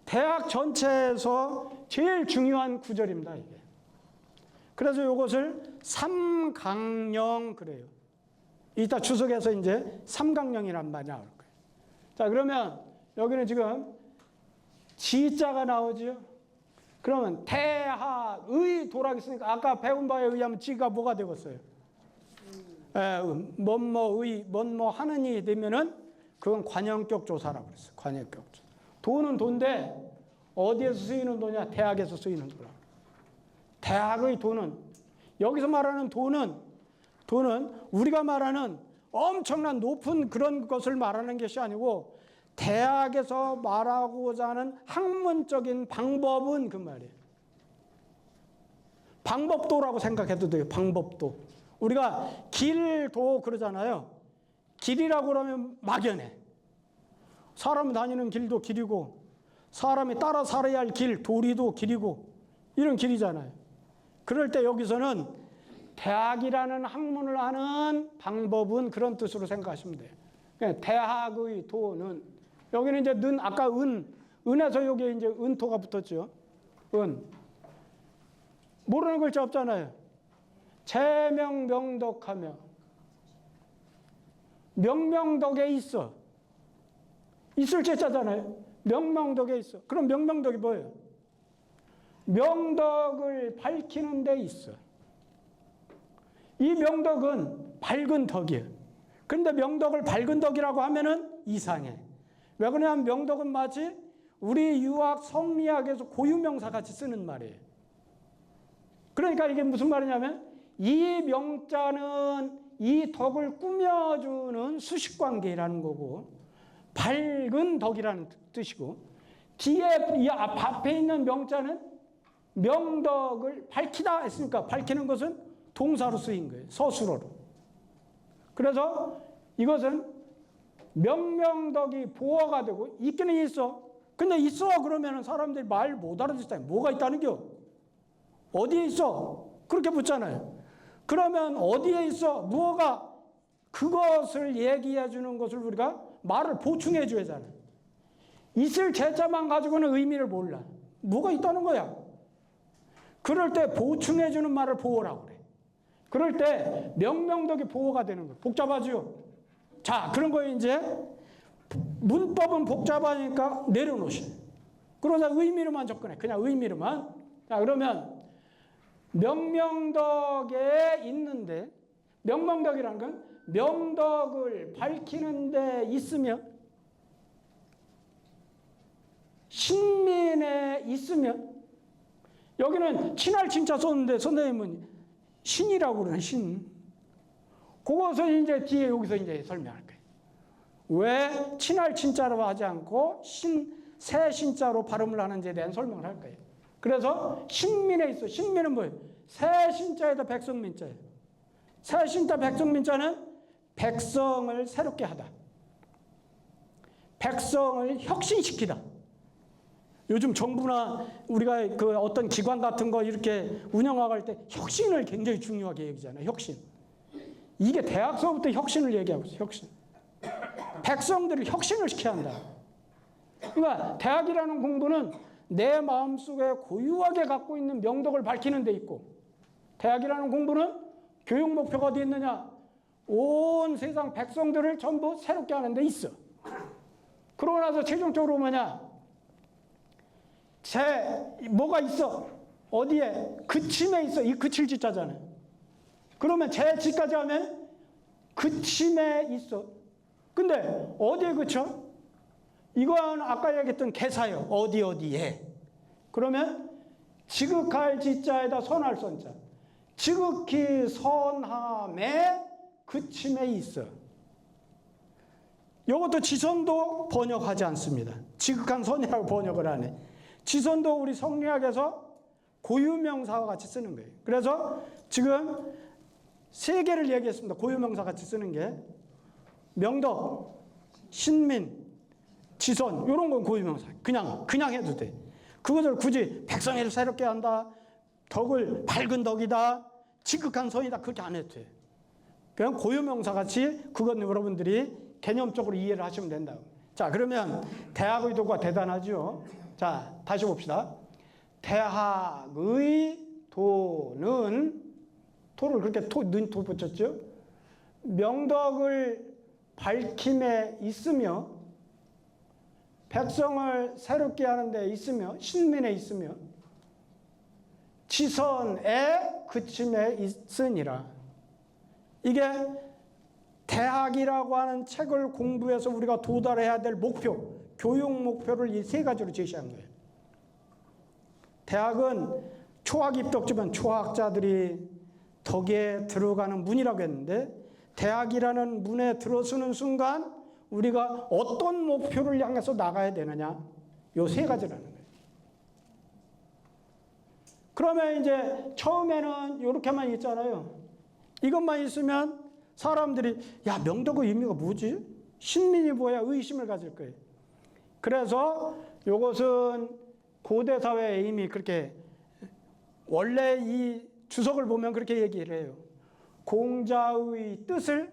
대학 전체에서 제일 중요한 구절입니다. 이게. 그래서 이것을 삼강령 그래요. 이따 주석에서 이제 삼강령이란 말이 나올 거예요. 자, 그러면 여기는 지금 지자가 나오죠. 그러면 대하의 도라고 있으니까 아까 배운 바에 의하면 지가 뭐가 되겠어요? 뭐뭐의 뭐뭐 하느니 되면은 그건 관형격 조사라고 그랬어요. 관형격 조사. 돈은 돈인데 어디에서 쓰이는 돈이냐? 대학에서 쓰이는 돈. 대학의 돈은 여기서 말하는 돈은 우리가 말하는 엄청난 높은 그런 것을 말하는 것이 아니고 대학에서 말하고자 하는 학문적인 방법은 그 말이에요. 방법도라고 생각해도 돼요. 방법도. 우리가 길도 그러잖아요. 길이라고 그러면 막연해. 사람 다니는 길도 길이고 사람이 따라 살아야 할 길, 도리도 길이고 이런 길이잖아요. 그럴 때 여기서는 대학이라는 학문을 하는 방법은 그런 뜻으로 생각하시면 돼요. 그러니까 대학의 도는 여기는 이제 는 아까 은에서 여기에 이제 은토가 붙었죠. 은 모르는 글자 없잖아요. 재명명덕하며 명명덕에 있어. 있을 제자잖아요. 명명덕에 있어. 그럼 명명덕이 뭐예요? 명덕을 밝히는 데 있어. 이 명덕은 밝은 덕이에요. 그런데 명덕을 밝은 덕이라고 하면은 이상해. 왜 그러냐면 명덕은 마치 우리 유학 성리학에서 고유명사 같이 쓰는 말이에요. 그러니까 이게 무슨 말이냐면 이 명자는 이 덕을 꾸며주는 수식관계라는 거고 밝은 덕이라는 뜻이고 뒤에 이 앞에 있는 명자는 명덕을 밝히다 했으니까 밝히는 것은 동사로 쓰인 거예요. 서술어로. 그래서 이것은 명명덕이 보어가 되고 있기는 있어. 근데 있어 그러면 사람들이 말 못 알아듣잖아요. 뭐가 있다는 겨? 어디에 있어? 그렇게 묻잖아요. 그러면 어디에 있어? 무엇가? 그것을 얘기해 주는 것을 우리가 말을 보충해 줘야 하잖아요. 있을 제자만 가지고는 의미를 몰라. 뭐가 있다는 거야? 그럴 때 보충해 주는 말을 보어라고 그래. 그럴 때 명명덕이 보어가 되는 거예요. 복잡하죠? 자, 그런 거에 이제 문법은 복잡하니까 내려놓으시네. 그러자 의미로만 접근해. 그냥 의미로만. 자, 그러면 명명덕에 있는데 명명덕이라는 건 명덕을 밝히는 데 있으면 신민에 있으면 여기는 친할 친자 썼는데 선생님은 신이라고 그러네. 신. 그것을 이제 뒤에 여기서 이제 설명할 거예요. 왜 친할 친자로 하지 않고 새 신자로 발음을 하는지에 대한 설명을 할 거예요. 그래서 신민에 있어. 신민은 뭐예요? 새 신자에다 백성민자예요. 새 신자 백성민자는 백성을 새롭게 하다. 백성을 혁신시키다. 요즘 정부나 우리가 그 어떤 기관 같은 거 이렇게 운영할 때 혁신을 굉장히 중요하게 얘기잖아요. 혁신. 이게 대학서부터 혁신을 얘기하고 있어요. 혁신. 백성들을 혁신을 시켜야 한다. 그러니까 대학이라는 공부는 내 마음속에 고유하게 갖고 있는 명덕을 밝히는 데 있고 대학이라는 공부는 교육 목표가 어디 있느냐? 온 세상 백성들을 전부 새롭게 하는 데 있어. 그러고 나서 최종적으로 뭐냐? 뭐가 있어? 어디에? 그침에 있어. 이 그칠 지자잖아요. 그러면 제지까지 하면 그침에 있어. 근데 어디에 그쳐? 이건 아까 얘기했던 개사요. 어디에. 그러면 지극할 지자에다 선할 선자. 지극히 선함에 그침에 있어. 이것도 지선도 번역하지 않습니다. 지극한 선이라고 번역을 안 해. 지선도 우리 성리학에서 고유명사와 같이 쓰는 거예요. 그래서 지금 세 개를 얘기했습니다. 고유명사 같이 쓰는 게 명덕, 신민, 지선 이런 건 고유명사. 그냥 해도 돼. 그것을 굳이 백성을 새롭게 한다. 덕을 밝은 덕이다. 지극한 선이다. 그렇게 안 해도 돼. 그냥 고유명사 같이 그건 여러분들이 개념적으로 이해를 하시면 된다. 자, 그러면 대학의 도가 대단하죠. 자, 다시 봅시다. 대학의 도는 도를 그렇게 는 붙였죠. 명덕을 밝힘에 있으며 백성을 새롭게 하는 데 있으며 신민에 있으며 지선에 그침에 있으니라. 이게 대학이라고 하는 책을 공부해서 우리가 도달해야 될 목표, 교육 목표를 이 세 가지로 제시한 거예요. 대학은 초학 입덕지만 초학자들이 덕에 들어가는 문이라고 했는데 대학이라는 문에 들어서는 순간 우리가 어떤 목표를 향해서 나가야 되느냐? 요 세 가지라는 거예요. 그러면 이제 처음에는 이렇게만 있잖아요. 이것만 있으면 사람들이 야, 명덕의 의미가 뭐지? 신민이 뭐야? 의심을 가질 거예요. 그래서 이것은 고대 사회에 이미 그렇게 원래 이 주석을 보면 그렇게 얘기를 해요. 공자의 뜻을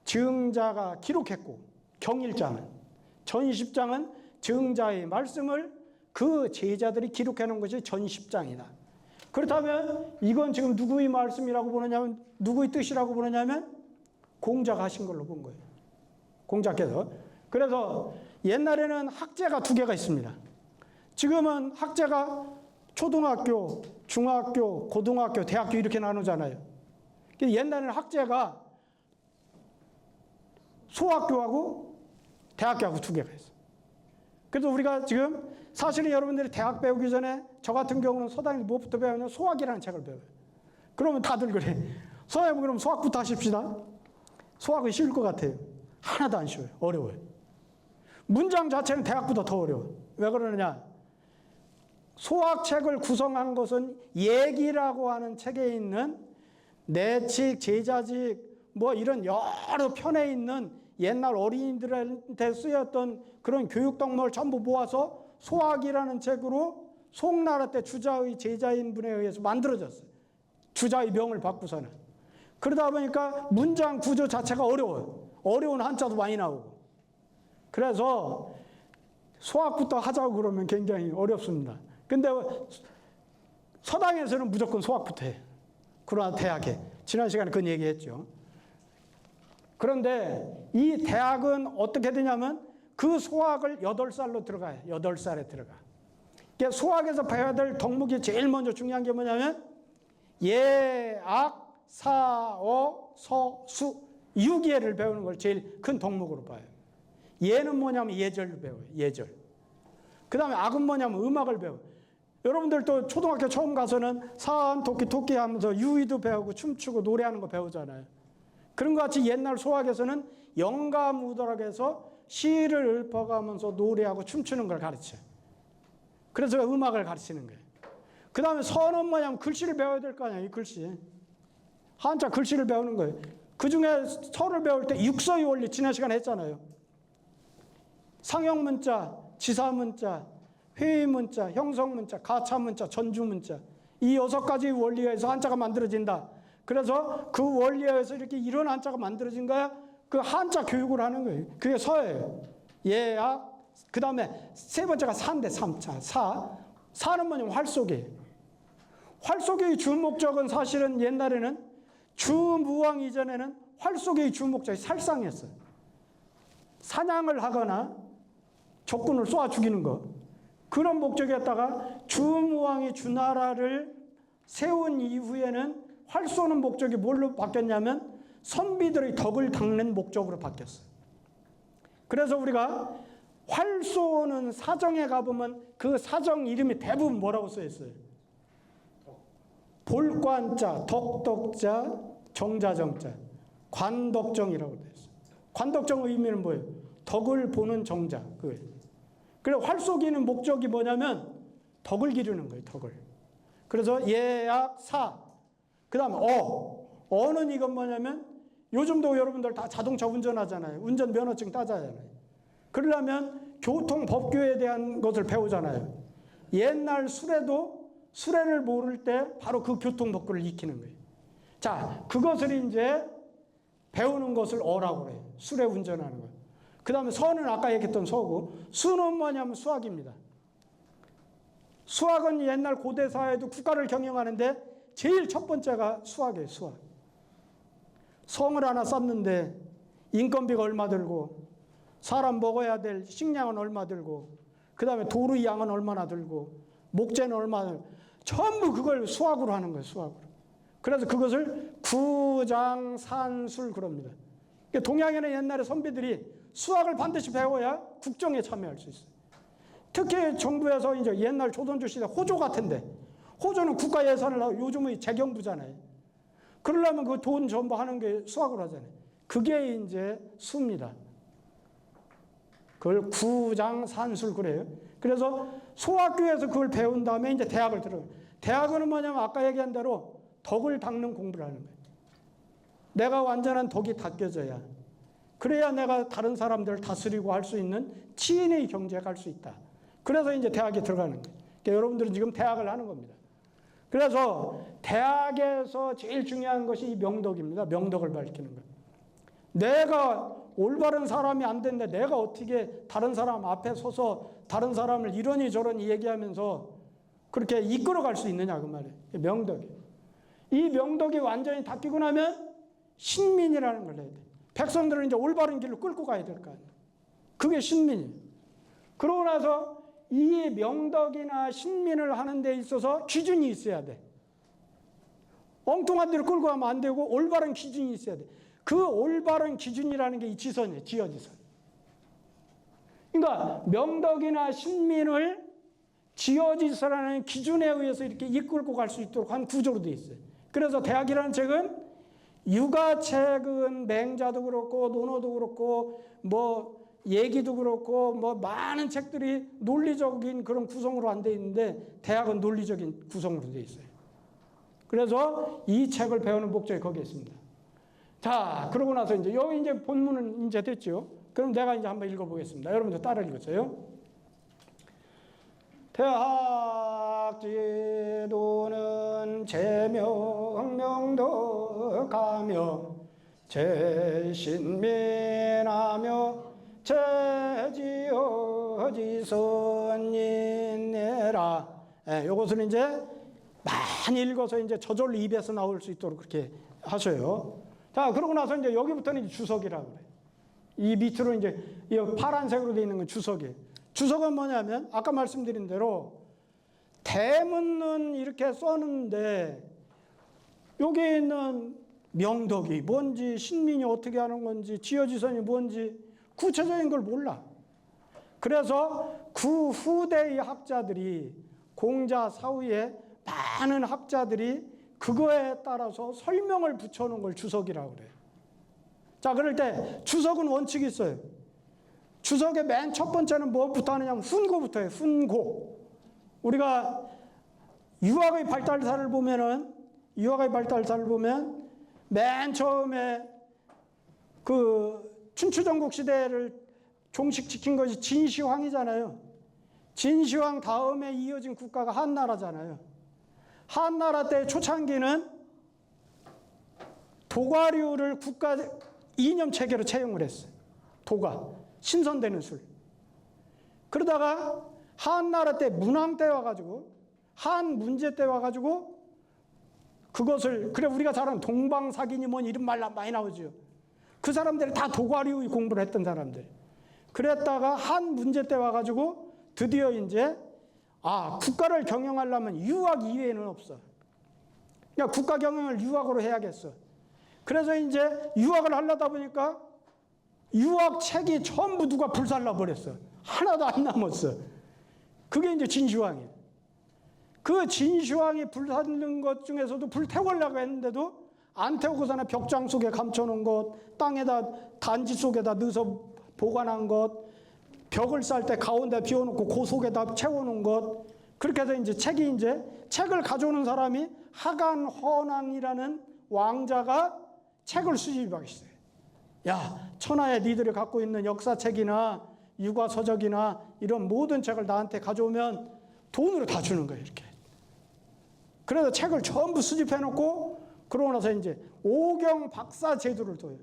증자가 기록했고 경일장은 전십장은 증자의 말씀을 그 제자들이 기록해 놓은 것이 전십장이다. 그렇다면 이건 지금 누구의 말씀이라고 보느냐면 누구의 뜻이라고 보느냐면 공자가 하신 걸로 본 거예요. 공자께서. 그래서 옛날에는 학제가 두 개가 있습니다. 지금은 학제가 초등학교, 중학교, 고등학교, 대학교 이렇게 나누잖아요. 옛날에는 학제가 소학교하고 대학교하고 두 개가 있어요. 그래서 우리가 지금 사실은 여러분들이 대학 배우기 전에 저 같은 경우는 서당에서 무엇부터 배우냐면 소학이라는 책을 배워요. 그러면 다들 그래. 선생님 그럼 소학부터 하십시다. 소학은 쉬울 것 같아요. 하나도 안 쉬워요. 어려워요. 문장 자체는 대학보다 더 어려워요. 왜 그러느냐? 소학책을 구성한 것은 예기라고 하는 책에 있는 내칙, 제자직 뭐 이런 여러 편에 있는 옛날 어린이들한테 쓰였던 그런 교육 덕목을 전부 모아서 소학이라는 책으로 송나라 때 주자의 제자인 분에 의해서 만들어졌어요. 주자의 명을 받고서는. 그러다 보니까 문장 구조 자체가 어려워요. 어려운 한자도 많이 나오고. 그래서 소학부터 하자고 그러면 굉장히 어렵습니다. 근데 서당에서는 무조건 소학부터 해요. 그러나 대학에. 지난 시간에 그건 얘기했죠. 그런데 이 대학은 어떻게 되냐면 그 소학을 8살로 들어가요. 8살에 들어가. 그러니까 소학에서 배워야 될 덕목이 제일 먼저 중요한 게 뭐냐면 예, 악, 사, 어, 서, 수 6예를 배우는 걸 제일 큰 덕목으로 봐요. 예는 뭐냐면 예절을 배워요. 예절. 그 다음에 악은 뭐냐면 음악을 배워요. 여러분들도 초등학교 처음 가서는 산, 토끼, 토끼 하면서 유희도 배우고 춤추고 노래하는 거 배우잖아요. 그런 것 같이 옛날 소학에서는 영가무더라고 해서 시를 읊어가면서 노래하고 춤추는 걸 가르쳐요. 그래서 음악을 가르치는 거예요. 그 다음에 서는 뭐냐면 글씨를 배워야 될 거 아니야, 이 글씨. 한자 글씨를 배우는 거예요. 그 중에 서를 배울 때 육서의 원리 지난 시간에 했잖아요. 상형문자, 지사문자, 회의문자, 형성문자, 가차문자, 전주문자 이 6가지 원리에 의해서 한자가 만들어진다. 그래서 그 원리에 의해서 이렇게 이런 한자가 만들어진 거야. 그 한자 교육을 하는 거예요. 그게 서예요. 예악. 그 다음에 세 번째가 사인데 삼자. 사는 뭐냐면 활쏘기. 활쏘기의 주목적은 사실은 옛날에는 주무왕 이전에는 활쏘기의 주목적이 살상이었어요. 사냥을 하거나 적군을 쏘아 죽이는 거. 그런 목적이었다가 주무왕이 주나라를 세운 이후에는 활 쏘는 목적이 뭘로 바뀌었냐면 선비들의 덕을 닦는 목적으로 바뀌었어요. 그래서 우리가 활 쏘는 사정에 가보면 그 사정 이름이 대부분 뭐라고 써 있어요? 볼관자, 덕덕자, 정자정자, 관덕정이라고 되어 있어요. 관덕정 의미는 뭐예요? 덕을 보는 정자. 그거예요. 그래 활 쏘기는 목적이 뭐냐면 덕을 기르는 거예요. 덕을. 그래서 예약 사. 그 다음에 어는 이건 뭐냐면 요즘도 여러분들 다 자동차 운전하잖아요. 운전면허증 따잖아요. 그러려면 교통법규에 대한 것을 배우잖아요. 옛날 수레도 수레를 모를 때 바로 그 교통법규를 익히는 거예요. 자, 그것을 이제 배우는 것을 어라고 그래요. 수레 운전하는 거. 그 다음에 서는 아까 얘기했던 서고, 수는 뭐냐면 수학입니다. 수학은 옛날 고대 사회도 국가를 경영하는데 제일 첫 번째가 수학이에요. 수학. 성을 하나 쌓는데 인건비가 얼마 들고 사람 먹어야 될 식량은 얼마 들고 그 다음에 도루 양은 얼마나 들고 목재는 얼마나 들고 전부 그걸 수학으로 하는 거예요. 수학으로. 그래서 그것을 구장산술 그럽니다. 동양에는 옛날에 선비들이 수학을 반드시 배워야 국정에 참여할 수 있어요. 특히 정부에서 이제 옛날 조선조 시대 호조 같은데 호조는 국가 예산을 하고 요즘은 재경부잖아요. 그러려면 그 돈 전부 하는 게 수학으로 하잖아요. 그게 이제 수입니다. 그걸 구장산술 그래요. 그래서 소학교에서 그걸 배운 다음에 이제 대학을 들어요. 대학은 뭐냐면 아까 얘기한 대로 덕을 닦는 공부를 하는 거예요. 내가 완전한 덕이 닦여져야, 그래야 내가 다른 사람들을 다스리고 할 수 있는 지인의 경지에 갈 수 있다. 그래서 이제 대학에 들어가는 거예요. 그러니까 여러분들은 지금 대학을 하는 겁니다. 그래서 대학에서 제일 중요한 것이 이 명덕입니다. 명덕을 밝히는 거예요. 내가 올바른 사람이 안 됐는데 내가 어떻게 다른 사람 앞에 서서 다른 사람을 이러니 저러니 얘기하면서 그렇게 이끌어갈 수 있느냐 그 말이에요. 명덕이. 이 명덕이 완전히 닦이고 나면 신민이라는 걸 해야 돼. 백성들은 이제 올바른 길로 끌고 가야 될 거 아니에요. 그게 신민이에요. 그러고 나서 이 명덕이나 신민을 하는 데 있어서 기준이 있어야 돼. 엉뚱한 데로 끌고 가면 안 되고 올바른 기준이 있어야 돼. 그 올바른 기준이라는 게 이 지선이에요. 지어지선. 그러니까 명덕이나 신민을 지어지선이라는 기준에 의해서 이렇게 이끌고 갈 수 있도록 한 구조로 되어 있어요. 그래서 대학이라는 책은 육아책은 맹자도 그렇고 논어도 그렇고 뭐 얘기도 그렇고 뭐 많은 책들이 논리적인 그런 구성으로 안 돼 있는데 대학은 논리적인 구성으로 돼 있어요. 그래서 이 책을 배우는 목적이 거기에 있습니다. 자, 그러고 나서 이제 여기 이제 본문은 이제 됐죠. 그럼 내가 이제 한번 읽어보겠습니다. 여러분들 따라 읽으세요. 대학 제도는 제명명덕하며 제신민하며 제지어지선인내라. 요것을 이제 많이 읽어서 이제 저절로 입에서 나올 수 있도록 그렇게 하셔요. 자, 그러고 나서 이제 여기부터는 이제 주석이라고 그래요. 이 밑으로 이제 이 파란색으로 되어 있는 건 주석이에요. 주석은 뭐냐면 아까 말씀드린 대로 대문은 이렇게 써는데 여기 있는 명덕이 뭔지 신민이 어떻게 하는 건지 지어지선이 뭔지 구체적인 걸 몰라. 그래서 그 후대의 학자들이 공자 사후에 많은 학자들이 그거에 따라서 설명을 붙여놓은 걸 주석이라고 그래요. 자, 그럴 때 주석은 원칙이 있어요. 주석의 맨 첫 번째는 뭐부터 하느냐면 훈고부터 해요. 훈고. 우리가 유학의 발달사를 보면 맨 처음에 그 춘추전국 시대를 종식시킨 것이 진시황이잖아요. 진시황 다음에 이어진 국가가 한나라잖아요. 한나라 때 초창기는 도가류를 국가 이념 체계로 채용을 했어요. 도가, 신선되는 술. 그러다가 한나라 때 문왕 때 와가지고 한 문제 때 와가지고 그것을, 그래 우리가 잘 아는 동방사기니 뭔 이런 말 많이 나오죠. 그 사람들이 다 도가류 공부를 했던 사람들. 그랬다가 한 문제 때 와가지고 드디어 이제 국가를 경영하려면 유학 이외에는 없어. 그러니까 국가 경영을 유학으로 해야겠어. 그래서 이제 유학을 하려다 보니까 유학 책이 전부 누가 불살라 버렸어. 하나도 안 남았어. 그게 이제 진시황이에요. 그 진시황이 불살른 것 중에서도 불태우려고 했는데도 안 태우고서는 벽장 속에 감춰놓은 것, 땅에다 단지 속에다 넣어서 보관한 것, 벽을 쌀 때 가운데 비워놓고 그 속에다 채워놓은 것, 그렇게 해서 이제 책을 가져오는 사람이 하간 헌왕이라는 왕자가 책을 수집하고 있어요. 야, 천하에 니들이 갖고 있는 역사책이나 육아서적이나 이런 모든 책을 나한테 가져오면 돈으로 다 주는 거예요, 이렇게. 그래서 책을 전부 수집해놓고 그러고 나서 이제 오경 박사 제도를 둬요.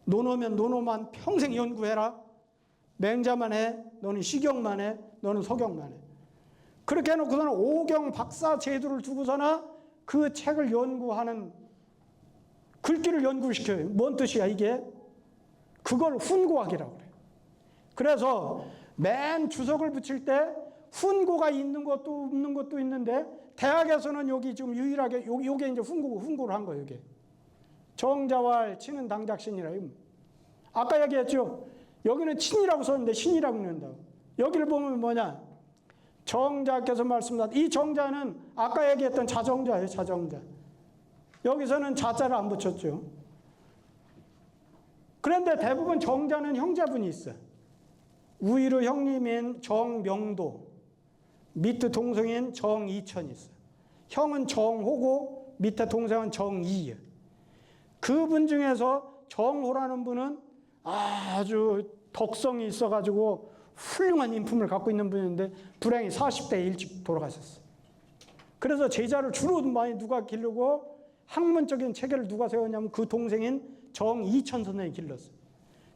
논어면 논어만 평생 연구해라. 맹자만 해. 너는 시경만 해. 너는 서경만 해. 그렇게 해놓고서는 오경 박사 제도를 두고서는 그 책을 연구하는 글귀를 연구시켜요. 뭔 뜻이야 이게? 그걸 훈고학이라고 그래요. 그래서 맨 주석을 붙일 때 훈고가 있는 것도 없는 것도 있는데 대학에서는 여기 지금 유일하게 요게 이제 훈고를 한 거예요. 이게 정자왈 치는 당작신이라. 아까 얘기했죠. 여기는 친이라고 썼는데 신이라고 읽는다고. 여기를 보면 뭐냐? 정자께서 말씀하신 이 정자는 아까 얘기했던 자정자예요. 자정자. 여기서는 자자를 안 붙였죠. 그런데 대부분 정자는 형제분이 있어. 우이로 형님인 정명도, 밑에 동생인 정이천이 있어. 형은 정호고 밑에 동생은 정이야. 그분 중에서 정호라는 분은 아주 덕성이 있어가지고 훌륭한 인품을 갖고 있는 분인데 불행히 40대에 일찍 돌아가셨어. 그래서 제자를 주로 많이 누가 기르고 학문적인 체계를 누가 세웠냐면 그 동생인 정이천 선생이 길렀어.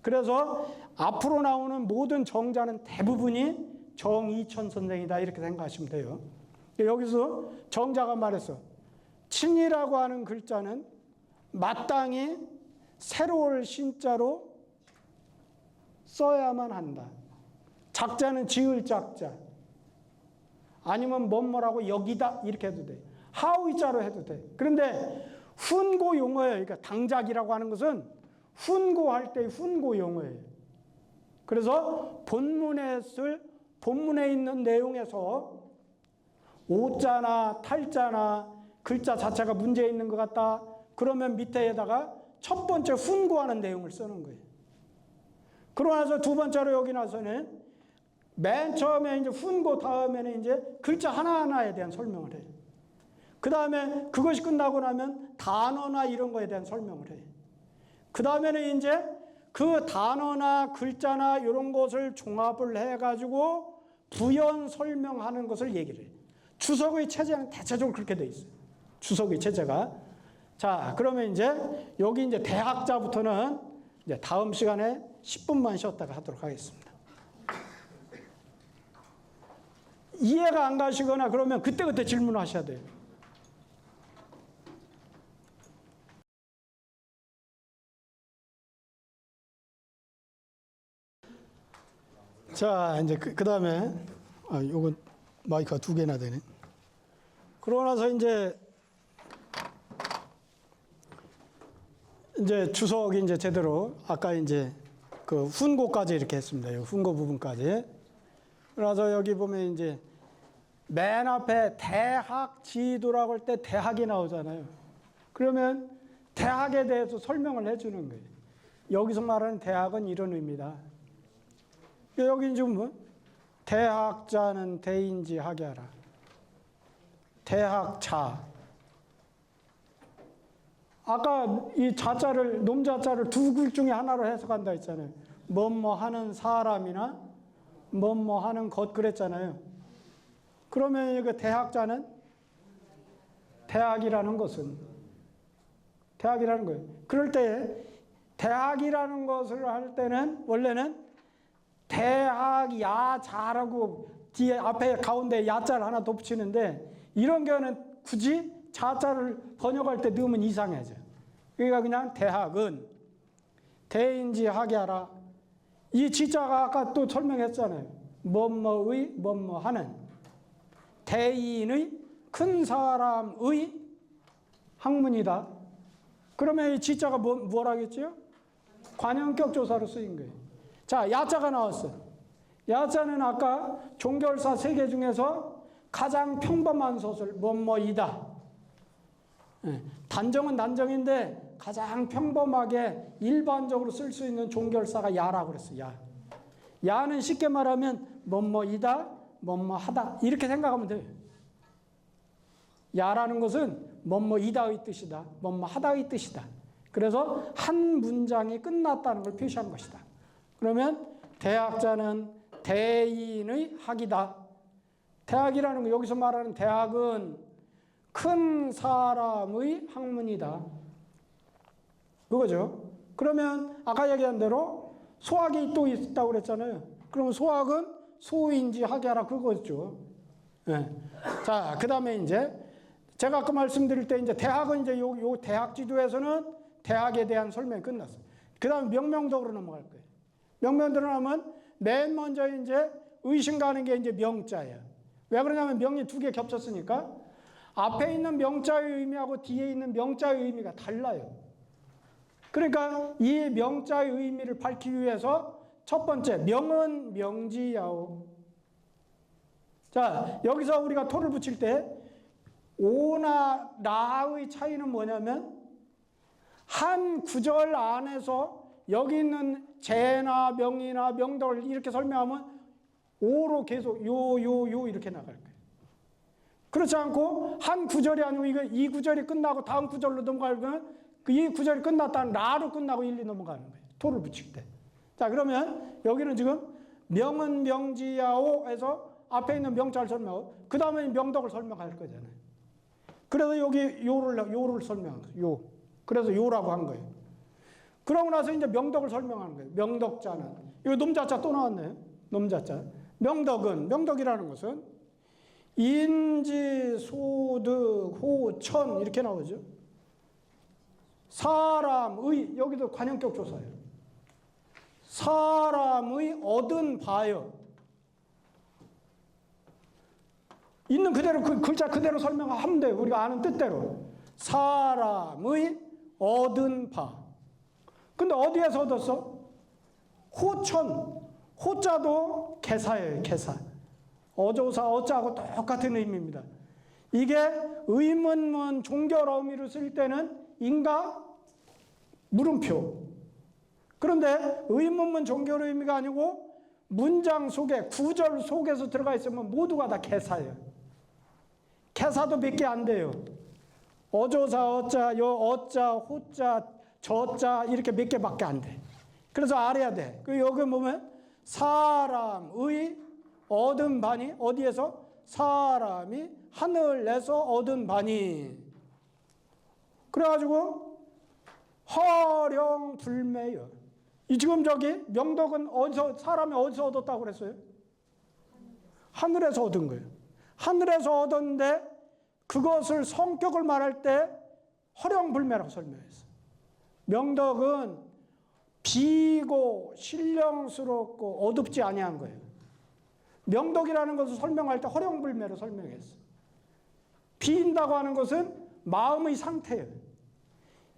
그래서 앞으로 나오는 모든 정자는 대부분이 정이천 선생이다 이렇게 생각하시면 돼요. 여기서 정자가 말했어. 친이라고 하는 글자는 마땅히 새로울 신자로 써야만 한다. 작자는 지을 작자. 아니면 뭐뭐라고 여기다 이렇게 해도 돼. 하의자로 해도 돼. 그런데 훈고 용어예요. 그러니까 당작이라고 하는 것은 훈고할 때의 훈고 용어예요. 그래서 본문에 있는 내용에서 오자나 탈자나 글자 자체가 문제 있는 것 같다. 그러면 밑에다가 첫 번째 훈고하는 내용을 쓰는 거예요. 그러고 나서 두 번째로 여기 나서는 맨 처음에 이제 훈고 다음에는 이제 글자 하나하나에 대한 설명을 해요. 그 다음에 그것이 끝나고 나면 단어나 이런 거에 대한 설명을 해요. 그 다음에는 이제 그 단어나 글자나 이런 것을 종합을 해가지고 부연 설명하는 것을 얘기를 해요. 주석의 체제는 대체적으로 그렇게 돼 있어요. 주석의 체제가. 자, 그러면 이제 여기 이제 대학자부터는 이제 다음 시간에 10분만 쉬었다가 하도록 하겠습니다. 이해가 안 가시거나 그러면 그때그때 질문하셔야 돼요. 자, 이제 그 다음에, 요건 마이크가 두 개나 되네. 그러고 나서 이제 주석이 이제 제대로, 아까 이제 그 훈고까지 이렇게 했습니다. 훈고 부분까지. 그래서 여기 보면 이제 맨 앞에 대학 지도라고 할 때 대학이 나오잖아요. 그러면 대학에 대해서 설명을 해주는 거예요. 여기서 말하는 대학은 이런 의미다. 여기 이제 뭐 대학자는 대인지 학야라. 대학자. 아까 이 자자를 놈자자를 두 글 중에 하나로 해석한다 했잖아요. 뭐뭐 하는 사람이나 뭐뭐 하는 것 그랬잖아요. 그러면 그 대학자는 대학이라는 것은 대학이라는 거예요. 그럴 때 대학이라는 것을 할 때는 원래는 대학 야자라고 뒤에 앞에 가운데 야자를 하나 더 붙이는데 이런 경우는 굳이 자자를 번역할 때 넣으면 이상해져요. 그러니까 그냥 대학은 대인지 학야라. 이 지자가 아까 또 설명했잖아요. 뭐뭐의 뭐뭐하는 대인의 큰 사람의 학문이다. 그러면 이 지자가 뭐라겠죠? 관형격 조사로 쓰인 거예요. 자, 야자가 나왔어요. 야자는 아까 종결사 3개 중에서 가장 평범한 소설 뭐뭐이다. 단정은 단정인데 가장 평범하게 일반적으로 쓸 수 있는 종결사가 야라고 그랬어요. 야. 야는 쉽게 말하면 뭐뭐이다, 뭐뭐하다 이렇게 생각하면 돼요. 야라는 것은 뭐뭐이다의 뜻이다, 뭐뭐하다의 뜻이다. 그래서 한 문장이 끝났다는 걸 표시한 것이다. 그러면 대학자는 대인의 학이다. 대학이라는 거 여기서 말하는 대학은 큰 사람의 학문이다. 그거죠. 그러면 아까 얘기한 대로 소학이 또 있다고 그랬잖아요. 그러면 소학은 소인지 학야라 그거죠. 네. 자, 그 다음에 이제 제가 아까 말씀드릴 때 이제 대학은 이제 요 대학 지도에서는 대학에 대한 설명이 끝났어요. 그 다음에 명명적으로 넘어갈 거예요. 명명대로 하면 맨 먼저 이제 의심 가는 게 이제 명자예요. 왜 그러냐면 명이 2개 겹쳤으니까 앞에 있는 명자의 의미하고 뒤에 있는 명자의 의미가 달라요. 그러니까 이 명자의 의미를 밝히기 위해서 첫 번째 명은 명지야오. 자, 여기서 우리가 토를 붙일 때 오나 라의 차이는 뭐냐면 한 구절 안에서 여기 있는 재나 명이나 명덕을 이렇게 설명하면 오로 계속 요 이렇게 나갈 거예요. 그렇지 않고 한 구절이 아니고 이 구절이 끝나고 다음 구절로 넘어가면 이 구절이 끝났다는 라로 끝나고 일리 넘어가는 거예요. 토를 붙일 때. 자, 그러면 여기는 지금 명은 명지야오에서 앞에 있는 명자를 설명하고 그 다음에 명덕을 설명할 거잖아요. 그래서 여기 요를 설명한 거예요. 요. 그래서 요라고 한 거예요. 그러고 나서 이제 명덕을 설명하는 거예요. 명덕자는. 이거 놈자자 또 나왔네요. 놈자자. 명덕이라는 것은 인지, 소득, 호, 천 이렇게 나오죠. 사람의, 여기도 관형격 조사예요. 사람의 얻은 바요. 있는 그대로 그 글자 그대로 설명하면 돼요. 우리가 아는 뜻대로. 사람의 얻은 바. 근데 어디에서 얻었어? 호천. 호자도 개사예요. 개사. 어조사 어자하고 똑같은 의미입니다. 이게 의문문 종결 어미로 쓸 때는 인가 물음표. 그런데 의문문 종결 의미가 아니고 문장 속에 구절 속에서 들어가 있으면 모두가 다 개사예요. 개사도 몇 개 안 돼요. 어조사 어자, 요 어자, 호자, 저자 이렇게 몇 개밖에 안 돼. 그래서 알아야 돼. 그 여기 보면 사람의 얻은 바니 어디에서? 사람이 하늘에서 얻은 바니. 그래가지고 허령불매요. 이 지금 저기 명덕은 어디서 사람이 어디서 얻었다고 그랬어요? 하늘에서 얻은 거예요. 하늘에서 얻었는데 그것을 성격을 말할 때 허령불매라고 설명했어요. 명덕은 비고 신령스럽고 어둡지 아니한 거예요. 명덕이라는 것을 설명할 때 허령불매로 설명했어요. 비인다고 하는 것은 마음의 상태예요.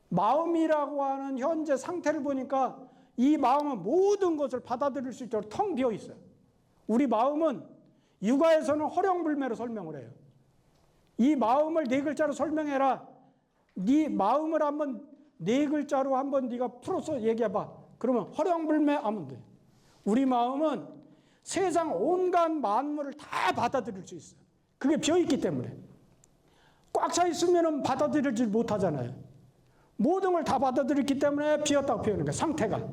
마음이라고 하는 현재 상태를 보니까 이 마음은 모든 것을 받아들일 수 있도록 텅 비어 있어요. 우리 마음은 육아에서는 허령불매로 설명을 해요. 이 마음을 네 글자로 설명해라. 네 마음을 한번 네 글자로 한번 네가 풀어서 얘기해봐. 그러면 허령불매 하면 돼. 우리 마음은 세상 온갖 만물을 다 받아들일 수 있어요. 그게 비어있기 때문에. 꽉 차 있으면 받아들이지 못하잖아요. 모든 걸 다 받아들였기 때문에 비었다고 표현하는 거예요. 상태가.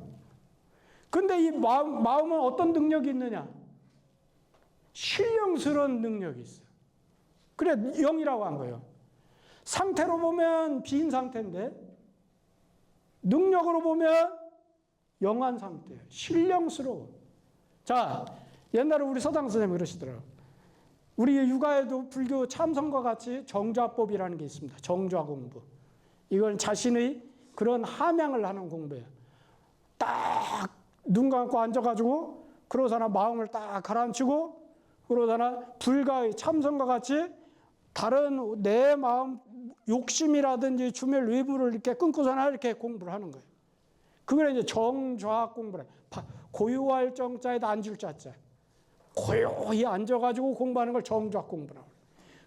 근데 이 마음은 어떤 능력이 있느냐? 신령스러운 능력이 있어요. 그래 영이라고 한 거예요. 상태로 보면 비인 상태인데 능력으로 보면 영한 상태예요. 신령스러워. 자, 옛날에 우리 서당 선생님이 그러시더라고요. 우리 육아에도 불교 참선과 같이 정좌법이라는 게 있습니다. 정좌 공부. 이건 자신의 그런 함양을 하는 공부예요. 딱 눈 감고 앉아가지고 그러잖아 마음을 딱 가라앉히고 그러잖아 불가의 참선과 같이 다른 내 마음 욕심이라든지 주멸 외부를 이렇게 끊고서나 이렇게 공부를 하는 거예요. 그걸 이제 정좌 공부를 해요. 고요할 정자에다 앉을 자자. 고요히 앉아가지고 공부하는 걸 정좌 공부라고 해요.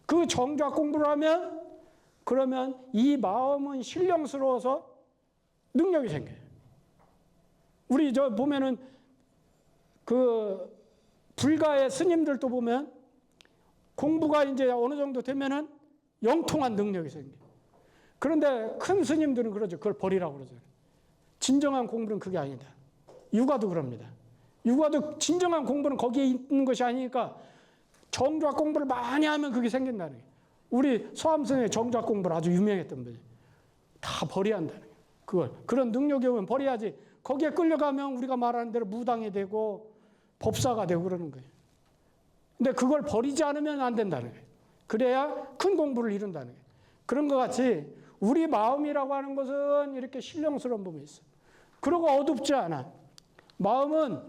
그 정좌 공부를 하면 그러면 이 마음은 신령스러워서 능력이 생겨요. 우리 저 보면은 그 불가의 스님들도 보면 공부가 이제 어느 정도 되면은 영통한 능력이 생겨요. 그런데 큰 스님들은 그러죠. 그걸 버리라고 그러잖아요. 진정한 공부는 그게 아니다. 육아도 그럽니다. 육아도 진정한 공부는 거기에 있는 것이 아니니까 정좌 공부를 많이 하면 그게 생긴다는 거예요. 우리 서암선의 정좌 공부를 아주 유명했던 분이 다 버려야 한다는 거예요. 그걸 그런 능력이 오면 버려야지. 거기에 끌려가면 우리가 말하는 대로 무당이 되고 법사가 되고 그러는 거예요. 근데 그걸 버리지 않으면 안 된다는 거예요. 그래야 큰 공부를 이룬다는 거예요. 그런 것 같이 우리 마음이라고 하는 것은 이렇게 신령스러운 부분이 있어요. 그리고 어둡지 않아. 마음은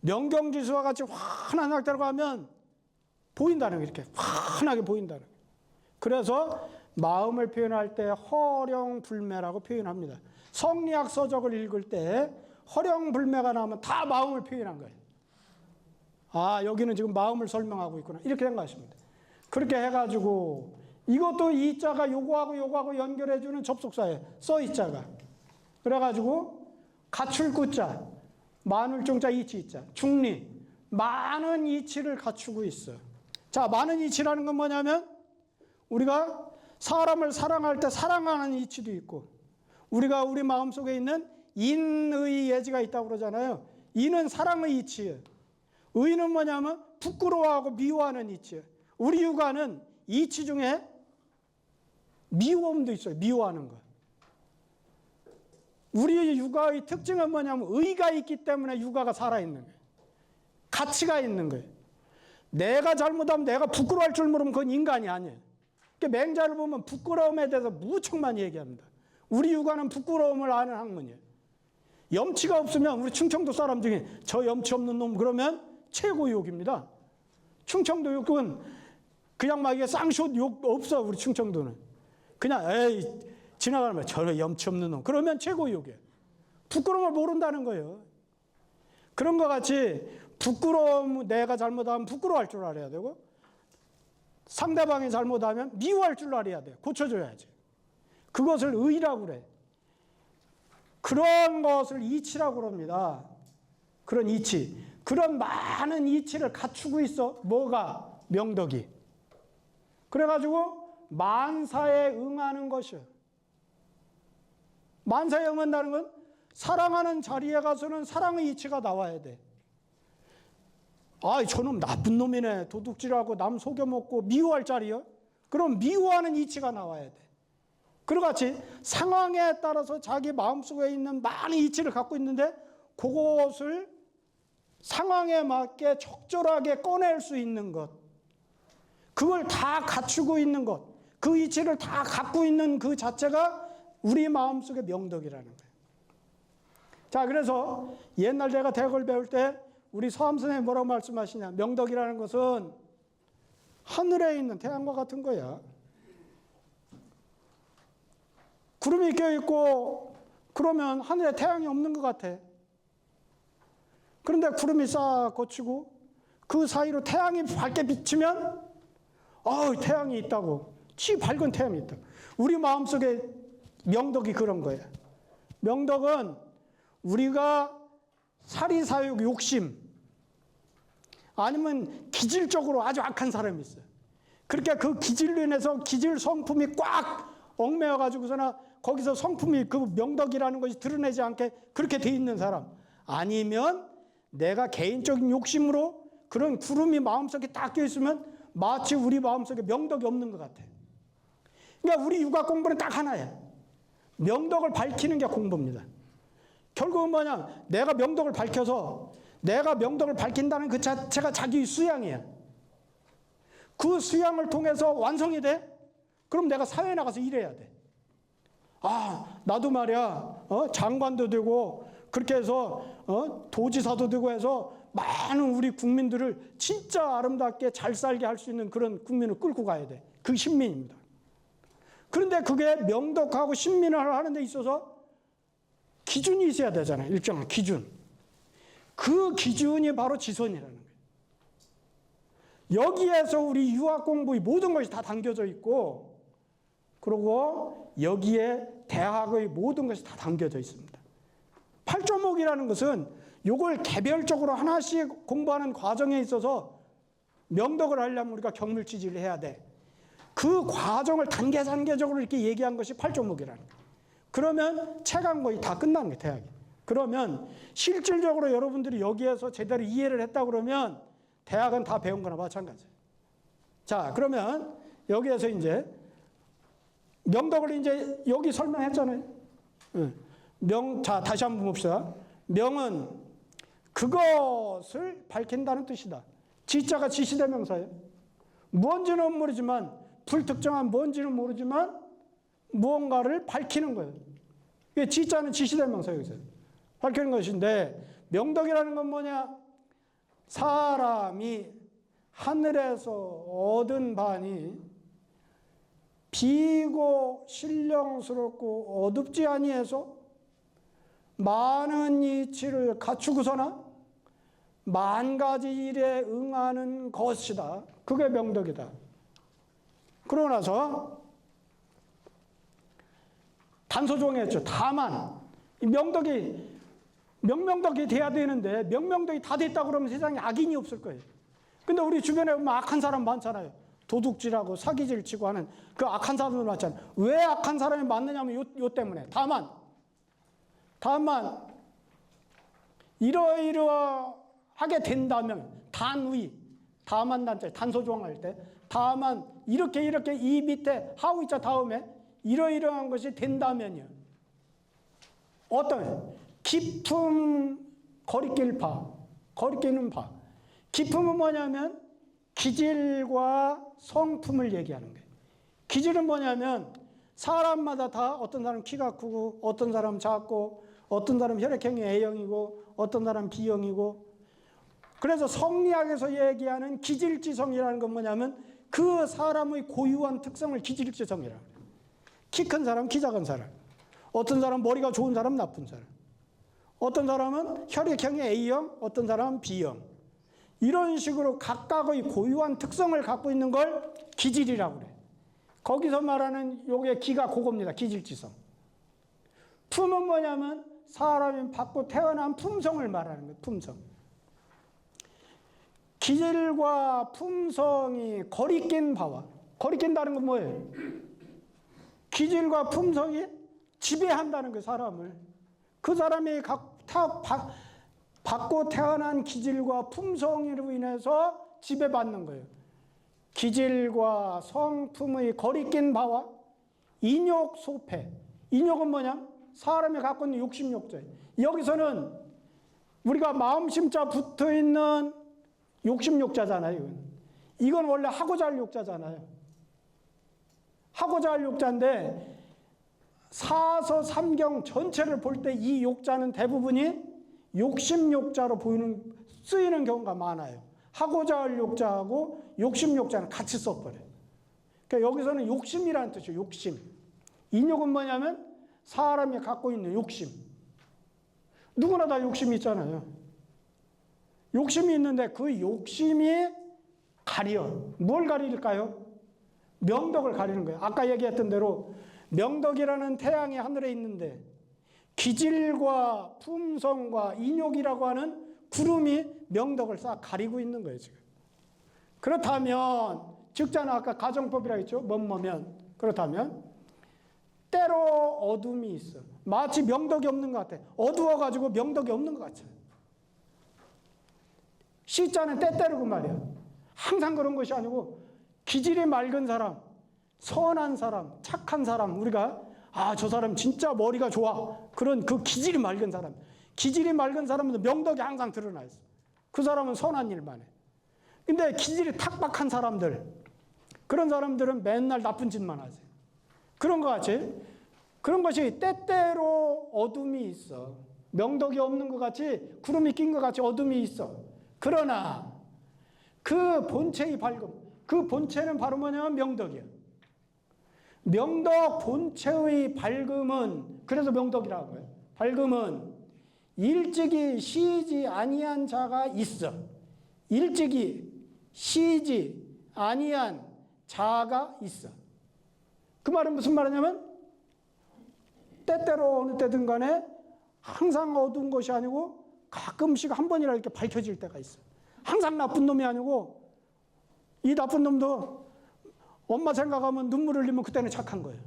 명경지수와 같이 환한 상태로 가면 보인다는 거예요. 이렇게 환하게 보인다는 거예요. 그래서 마음을 표현할 때 허령불매라고 표현합니다. 성리학 서적을 읽을 때 허령불매가 나오면 다 마음을 표현한 거예요. 아, 여기는 지금 마음을 설명하고 있구나. 이렇게 생각하십니다. 그렇게 해가지고 이것도 이 자가 요거하고 연결해주는 접속사예요. 써 이 자가. 그래가지고 갖출 구자, 만울중자 이치자, 중리, 많은 이치를 갖추고 있어. 자, 많은 이치라는 건 뭐냐면 우리가 사람을 사랑할 때 사랑하는 이치도 있고, 우리가 우리 마음속에 있는 인의 예지가 있다고 그러잖아요. 인은 사랑의 이치예요. 의는 뭐냐면 부끄러워하고 미워하는 이치예요. 우리 육아는 이치 중에 미움도 있어요. 미워하는 거. 우리 육아의 특징은 뭐냐면 의가 있기 때문에 육아가 살아있는 거예요. 가치가 있는 거예요. 내가 잘못하면 내가 부끄러워할 줄 모르면 그건 인간이 아니에요. 그러니까 맹자를 보면 부끄러움에 대해서 무척 많이 얘기합니다. 우리 육아는 부끄러움을 아는 학문이에요. 염치가 없으면 우리 충청도 사람 중에 저 염치 없는 놈 그러면 최고 욕입니다. 충청도 욕은 그냥 막 이게 쌍쇼 욕 없어. 우리 충청도는 그냥 에이 지나가는 말 저 염치 없는 놈 그러면 최고 욕이에요. 부끄러움을 모른다는 거예요. 그런 것 같이 부끄러움, 내가 잘못하면 부끄러워할 줄 알아야 되고, 상대방이 잘못하면 미워할 줄 알아야 돼요. 고쳐줘야지. 그것을 의라고 그래. 그런 것을 이치라고 그럽니다. 그런 이치. 그런 많은 이치를 갖추고 있어. 뭐가? 명덕이. 그래가지고 만사에 응하는 것이요. 만사에 응한다는 건 사랑하는 자리에 가서는 사랑의 이치가 나와야 돼. 아, 저놈 나쁜 놈이네. 도둑질하고 남 속여먹고 미워할 자리요? 그럼 미워하는 이치가 나와야 돼. 그와 같이 상황에 따라서 자기 마음속에 있는 많은 이치를 갖고 있는데 그것을 상황에 맞게 적절하게 꺼낼 수 있는 것, 그걸 다 갖추고 있는 것, 그 이치를 다 갖고 있는 그 자체가 우리 마음속의 명덕이라는 거예요. 자, 그래서 옛날 제가 대학을 배울 때 우리 서함 선생님이 뭐라고 말씀하시냐, 명덕이라는 것은 하늘에 있는 태양과 같은 거야. 구름이 껴있고 그러면 하늘에 태양이 없는 것 같아. 그런데 구름이 싹 걷히고 그 사이로 태양이 밝게 비치면 태양이 있다고. 밝은 태양이 있다고. 우리 마음속에 명덕이 그런 거야. 명덕은 우리가 사리사욕 욕심 아니면 기질적으로 아주 악한 사람이 있어요. 그렇게 그 기질로 인해서 기질 성품이 꽉 얽매여 가지고서나 거기서 성품이 그 명덕이라는 것이 드러내지 않게 그렇게 돼 있는 사람, 아니면 내가 개인적인 욕심으로 그런 구름이 마음속에 딱 껴 있으면 마치 우리 마음속에 명덕이 없는 것 같아. 그러니까 우리 육아 공부는 딱 하나야. 명덕을 밝히는 게 공부입니다. 결국은 뭐냐, 내가 명덕을 밝혀서 내가 명덕을 밝힌다는 그 자체가 자기 수양이야. 그 수양을 통해서 완성이 돼? 그럼 내가 사회에 나가서 일해야 돼. 나도 말이야, 장관도 되고 그렇게 해서 도지사도 되고 해서 많은 우리 국민들을 진짜 아름답게 잘 살게 할 수 있는 그런 국민을 끌고 가야 돼. 그 신민입니다. 그런데 그게 명덕하고 신민을 하는 데 있어서 기준이 있어야 되잖아요. 일정한 기준. 그 기준이 바로 지선이라는 거예요. 여기에서 우리 유학 공부의 모든 것이 다 담겨져 있고, 그리고 여기에 대학의 모든 것이 다 담겨져 있습니다. 8조목이라는 것은 이걸 개별적으로 하나씩 공부하는 과정에 있어서 명덕을 하려면 우리가 경물지지를 해야 돼. 그 과정을 단계적으로 이렇게 얘기한 것이 8조목이라는 거예요. 그러면 책 한 권이 다 끝나는 거예요, 대학이. 그러면 실질적으로 여러분들이 여기에서 제대로 이해를 했다 그러면 대학은 다 배운 거나 마찬가지예요. 자, 그러면 여기에서 이제 명덕을 이제 여기 설명했잖아요. 자, 다시 한번 봅시다. 명은 그것을 밝힌다는 뜻이다. 지자가 지시대명사예요. 뭔지는 모르지만, 불특정한 뭔지는 모르지만 무언가를 밝히는 거예요. 지자는 지시대명사예요. 밝히는 것인데, 명덕이라는 건 뭐냐? 사람이 하늘에서 얻은 바니 비고 신령스럽고 어둡지 아니해서 많은 이치를 갖추고서나 만 가지 일에 응하는 것이다. 그게 명덕이다. 그러고 나서 단서종했죠. 다만 이 명덕이 명명덕이 돼야 되는데 명명덕이 다 됐다 그러면 세상에 악인이 없을 거예요. 근데 우리 주변에 보면 악한 사람 많잖아요. 도둑질하고 사기질 치고 하는 그 악한 사람들 많잖아요. 왜 악한 사람이 많느냐면 요 때문에. 다만 이러이러하게 된다면 단위, 다만 단자, 단소조항할 때 다만 이렇게 이 밑에 하우이자 다음에 이러이러한 것이 된다면요. 어떤 깊음 거리끼는 바. 깊음은 뭐냐면 기질과 성품을 얘기하는 거예요. 기질은 뭐냐면 사람마다 다 어떤 사람 키가 크고 어떤 사람 작고 어떤 사람 혈액형이 A형이고 어떤 사람 B형이고, 그래서 성리학에서 얘기하는 기질지성이라는 건 뭐냐면 그 사람의 고유한 특성을 기질지성이라고 해요. 키 큰 사람, 키 작은 사람, 어떤 사람 머리가 좋은 사람, 나쁜 사람, 어떤 사람은 혈액형이 A형, 어떤 사람은 B형, 이런 식으로 각각의 고유한 특성을 갖고 있는 걸 기질이라고 그래요. 거기서 말하는 요게 기가 그겁니다. 기질지성. 품은 뭐냐면 사람이 받고 태어난 품성을 말하는 거예요. 품성. 기질과 품성이 거리낀 바와, 거리낀다는 건 뭐예요? 기질과 품성이 지배한다는 거예요. 사람을. 그 사람이 받고 태어난 기질과 품성으로 인해서 지배받는 거예요. 기질과 성품의 거리낀 바와 인욕 소패. 인욕은 뭐냐? 사람이 갖고 있는 욕심욕자예요. 여기서는 우리가 마음심자 붙어있는 욕심욕자잖아요. 이건 원래 하고자 할 욕자잖아요. 하고자 할 욕자인데 사서 삼경 전체를 볼 때 이 욕자는 대부분이 욕심욕자로 쓰이는 경우가 많아요. 하고자 할 욕자하고 욕심욕자는 같이 써버려요. 그러니까 여기서는 욕심이라는 뜻이에요. 욕심. 인욕은 뭐냐면 사람이 갖고 있는 욕심. 누구나 다 욕심이 있잖아요. 욕심이 있는데 그 욕심이 뭘 가릴까요? 명덕을 가리는 거예요. 아까 얘기했던 대로 명덕이라는 태양이 하늘에 있는데 기질과 품성과 인욕이라고 하는 구름이 명덕을 싹 가리고 있는 거예요, 지금. 그렇다면, 즉자는 아까 가정법이라고 했죠? 뭐면. 그렇다면, 때로 어둠이 있어. 마치 명덕이 없는 것 같아. 어두워가지고 명덕이 없는 것 같아요. 시자는 때때로 그 말이야. 항상 그런 것이 아니고, 기질이 맑은 사람, 선한 사람, 착한 사람, 우리가 저 사람 진짜 머리가 좋아. 그런 그 기질이 맑은 사람. 기질이 맑은 사람은 명덕이 항상 드러나 있어. 그 사람은 선한 일만 해. 근데 기질이 탁박한 사람들, 그런 사람들은 맨날 나쁜 짓만 하지. 그런 것 같이, 그런 것이 때때로 어둠이 있어. 명덕이 없는 것 같이, 구름이 낀 것 같이 어둠이 있어. 그러나 그 본체의 밝음, 그 본체는 바로 뭐냐면 명덕이야. 명덕 본체의 밝음은, 그래서 명덕이라고 해요. 밝음은 일찍이 시지 아니한 자가 있어. 일찍이 시지 아니한 자가 있어. 그 말은 무슨 말이냐면 때때로 어느 때든 간에 항상 어두운 것이 아니고 가끔씩 한 번이라 이렇게 밝혀질 때가 있어. 항상 나쁜 놈이 아니고 이 나쁜 놈도 엄마 생각하면 눈물 흘리면 그때는 착한 거예요.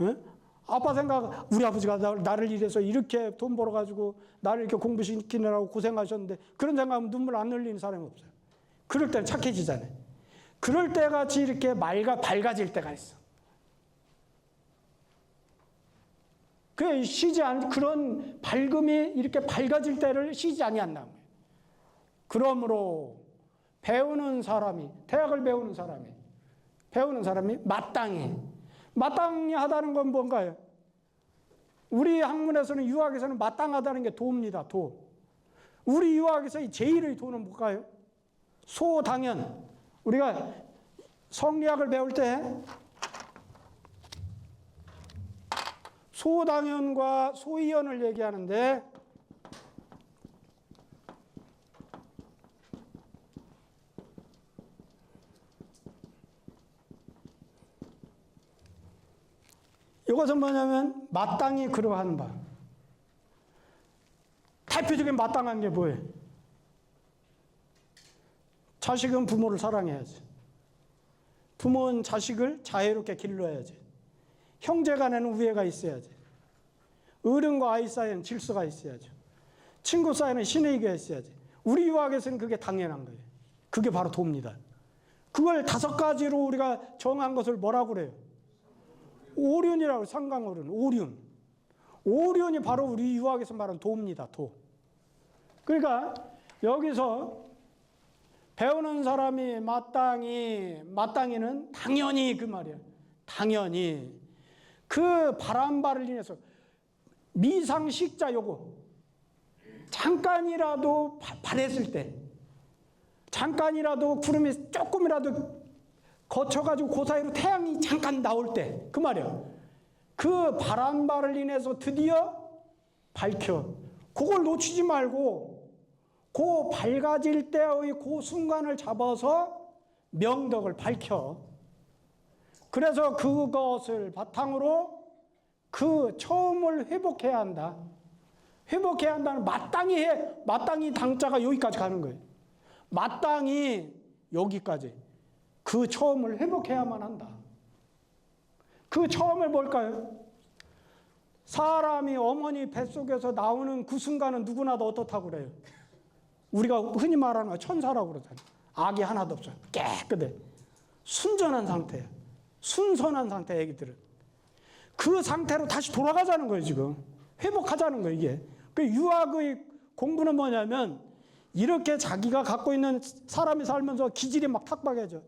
에? 아빠 생각, 우리 아버지가 나를 이래서 이렇게 돈 벌어가지고 나를 이렇게 공부시키느라고 고생하셨는데 그런 생각하면 눈물 안 흘리는 사람이 없어요. 그럴 때는 착해지잖아요. 그럴 때 같이 이렇게 밝아질 때가 있어. 그런 밝음이 이렇게 밝아질 때를 쉬지 아니한다는 거예요. 그러므로 배우는 사람이, 대학을 배우는 사람이 마땅히 하다는 건 뭔가요? 우리 학문에서는 유학에서는 마땅하다는 게 도입니다. 도. 우리 유학에서 제일의 도는 뭘까요? 소당연. 우리가 성리학을 배울 때 소당연과 소이연을 얘기하는데 이것은 뭐냐면 마땅히 그러한 바. 대표적인 마땅한 게 뭐예요? 자식은 부모를 사랑해야지. 부모는 자식을 자애롭게 길러야지. 형제 간에는 우애가 있어야지. 어른과 아이 사이에는 질서가 있어야죠. 친구 사이에는 신의가 있어야지. 우리 유학에서는 그게 당연한 거예요. 그게 바로 도입니다. 그걸 5가지로 우리가 정한 것을 뭐라고 그래요? 오륜이라고, 상강어륜, 오륜. 오륜이 바로 우리 유학에서 말하는 도입니다, 도. 그러니까 여기서 배우는 사람이 마땅히는 당연히 그 말이야. 당연히. 그 바람발을 인해서 미상식자 요거. 잠깐이라도 바랬을 때, 잠깐이라도 구름이 조금이라도 거쳐가지고 그 사이로 태양이 잠깐 나올 때, 그 말이야. 그 바람발을 인해서 드디어 밝혀. 그걸 놓치지 말고 그 밝아질 때의 그 순간을 잡아서 명덕을 밝혀. 그래서 그것을 바탕으로 그 처음을 회복해야 한다. 회복해야 한다는 마땅히 당자가 여기까지 가는 거예요. 마땅히 여기까지. 그 처음을 회복해야만 한다. 그 처음을 뭘까요? 사람이 어머니 뱃속에서 나오는 그 순간은 누구나 다 어떻다고 그래요? 우리가 흔히 말하는 거 천사라고 그러잖아요. 악이 하나도 없어요. 깨끗해. 순전한 상태예요. 순선한 상태, 애기들은. 그 상태로 다시 돌아가자는 거예요, 지금. 회복하자는 거예요, 이게. 그 유학의 공부는 뭐냐면, 이렇게 자기가 갖고 있는 사람이 살면서 기질이 막 탁박해져.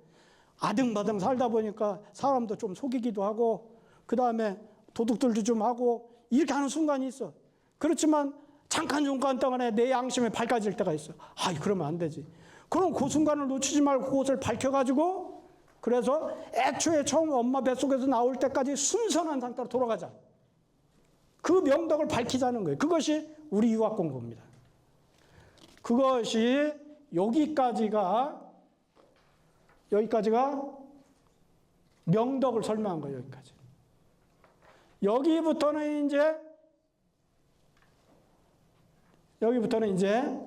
아등바등 살다 보니까 사람도 좀 속이기도 하고, 그 다음에 도둑들도 좀 하고, 이렇게 하는 순간이 있어. 그렇지만, 잠깐 동안에 내 양심에 밝아질 때가 있어. 그러면 안 되지. 그럼 그 순간을 놓치지 말고 그것을 밝혀가지고, 그래서 애초에 처음 엄마 뱃속에서 나올 때까지 순선한 상태로 돌아가자. 그 명덕을 밝히자는 거예요. 그것이 우리 유학 공부입니다. 그것이 여기까지가 명덕을 설명한 거예요. 여기까지. 여기부터는 이제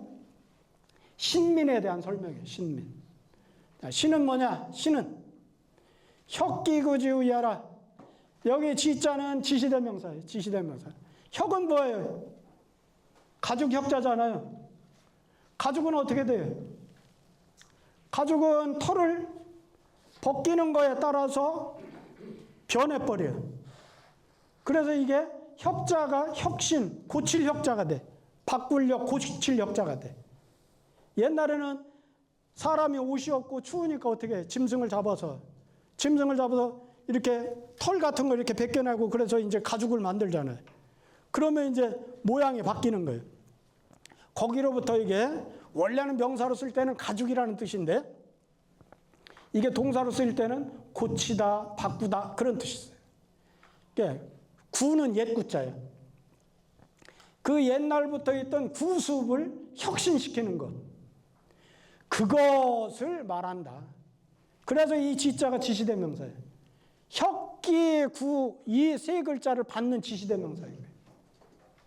신민에 대한 설명이에요. 신민. 신은 뭐냐? 신은 혁기구지우야라. 여기 지자는 지시대명사예요. 지시대명사. 혁은 뭐예요? 가죽 혁자잖아요. 가죽은 어떻게 돼요? 가죽은 털을 벗기는 거에 따라서 변해버려요. 그래서 이게 혁자가 혁신, 고칠 혁자가 돼. 바꿀 혁, 고칠 혁자가 돼. 옛날에는 사람이 옷이 없고 추우니까 어떻게 해? 짐승을 잡아서 이렇게 털 같은 걸 이렇게 벗겨내고 그래서 이제 가죽을 만들잖아요. 그러면 이제 모양이 바뀌는 거예요. 거기로부터 이게 원래는 명사로 쓸 때는 가죽이라는 뜻인데 이게 동사로 쓸 때는 고치다, 바꾸다 그런 뜻이 있어요. 그러니까 구는 옛 구자예요. 그 옛날부터 있던 구습을 혁신시키는 것. 그것을 말한다. 그래서 이 지자가 지시대명사예요. 혁기, 구, 이 세 글자를 받는 지시대명사예요.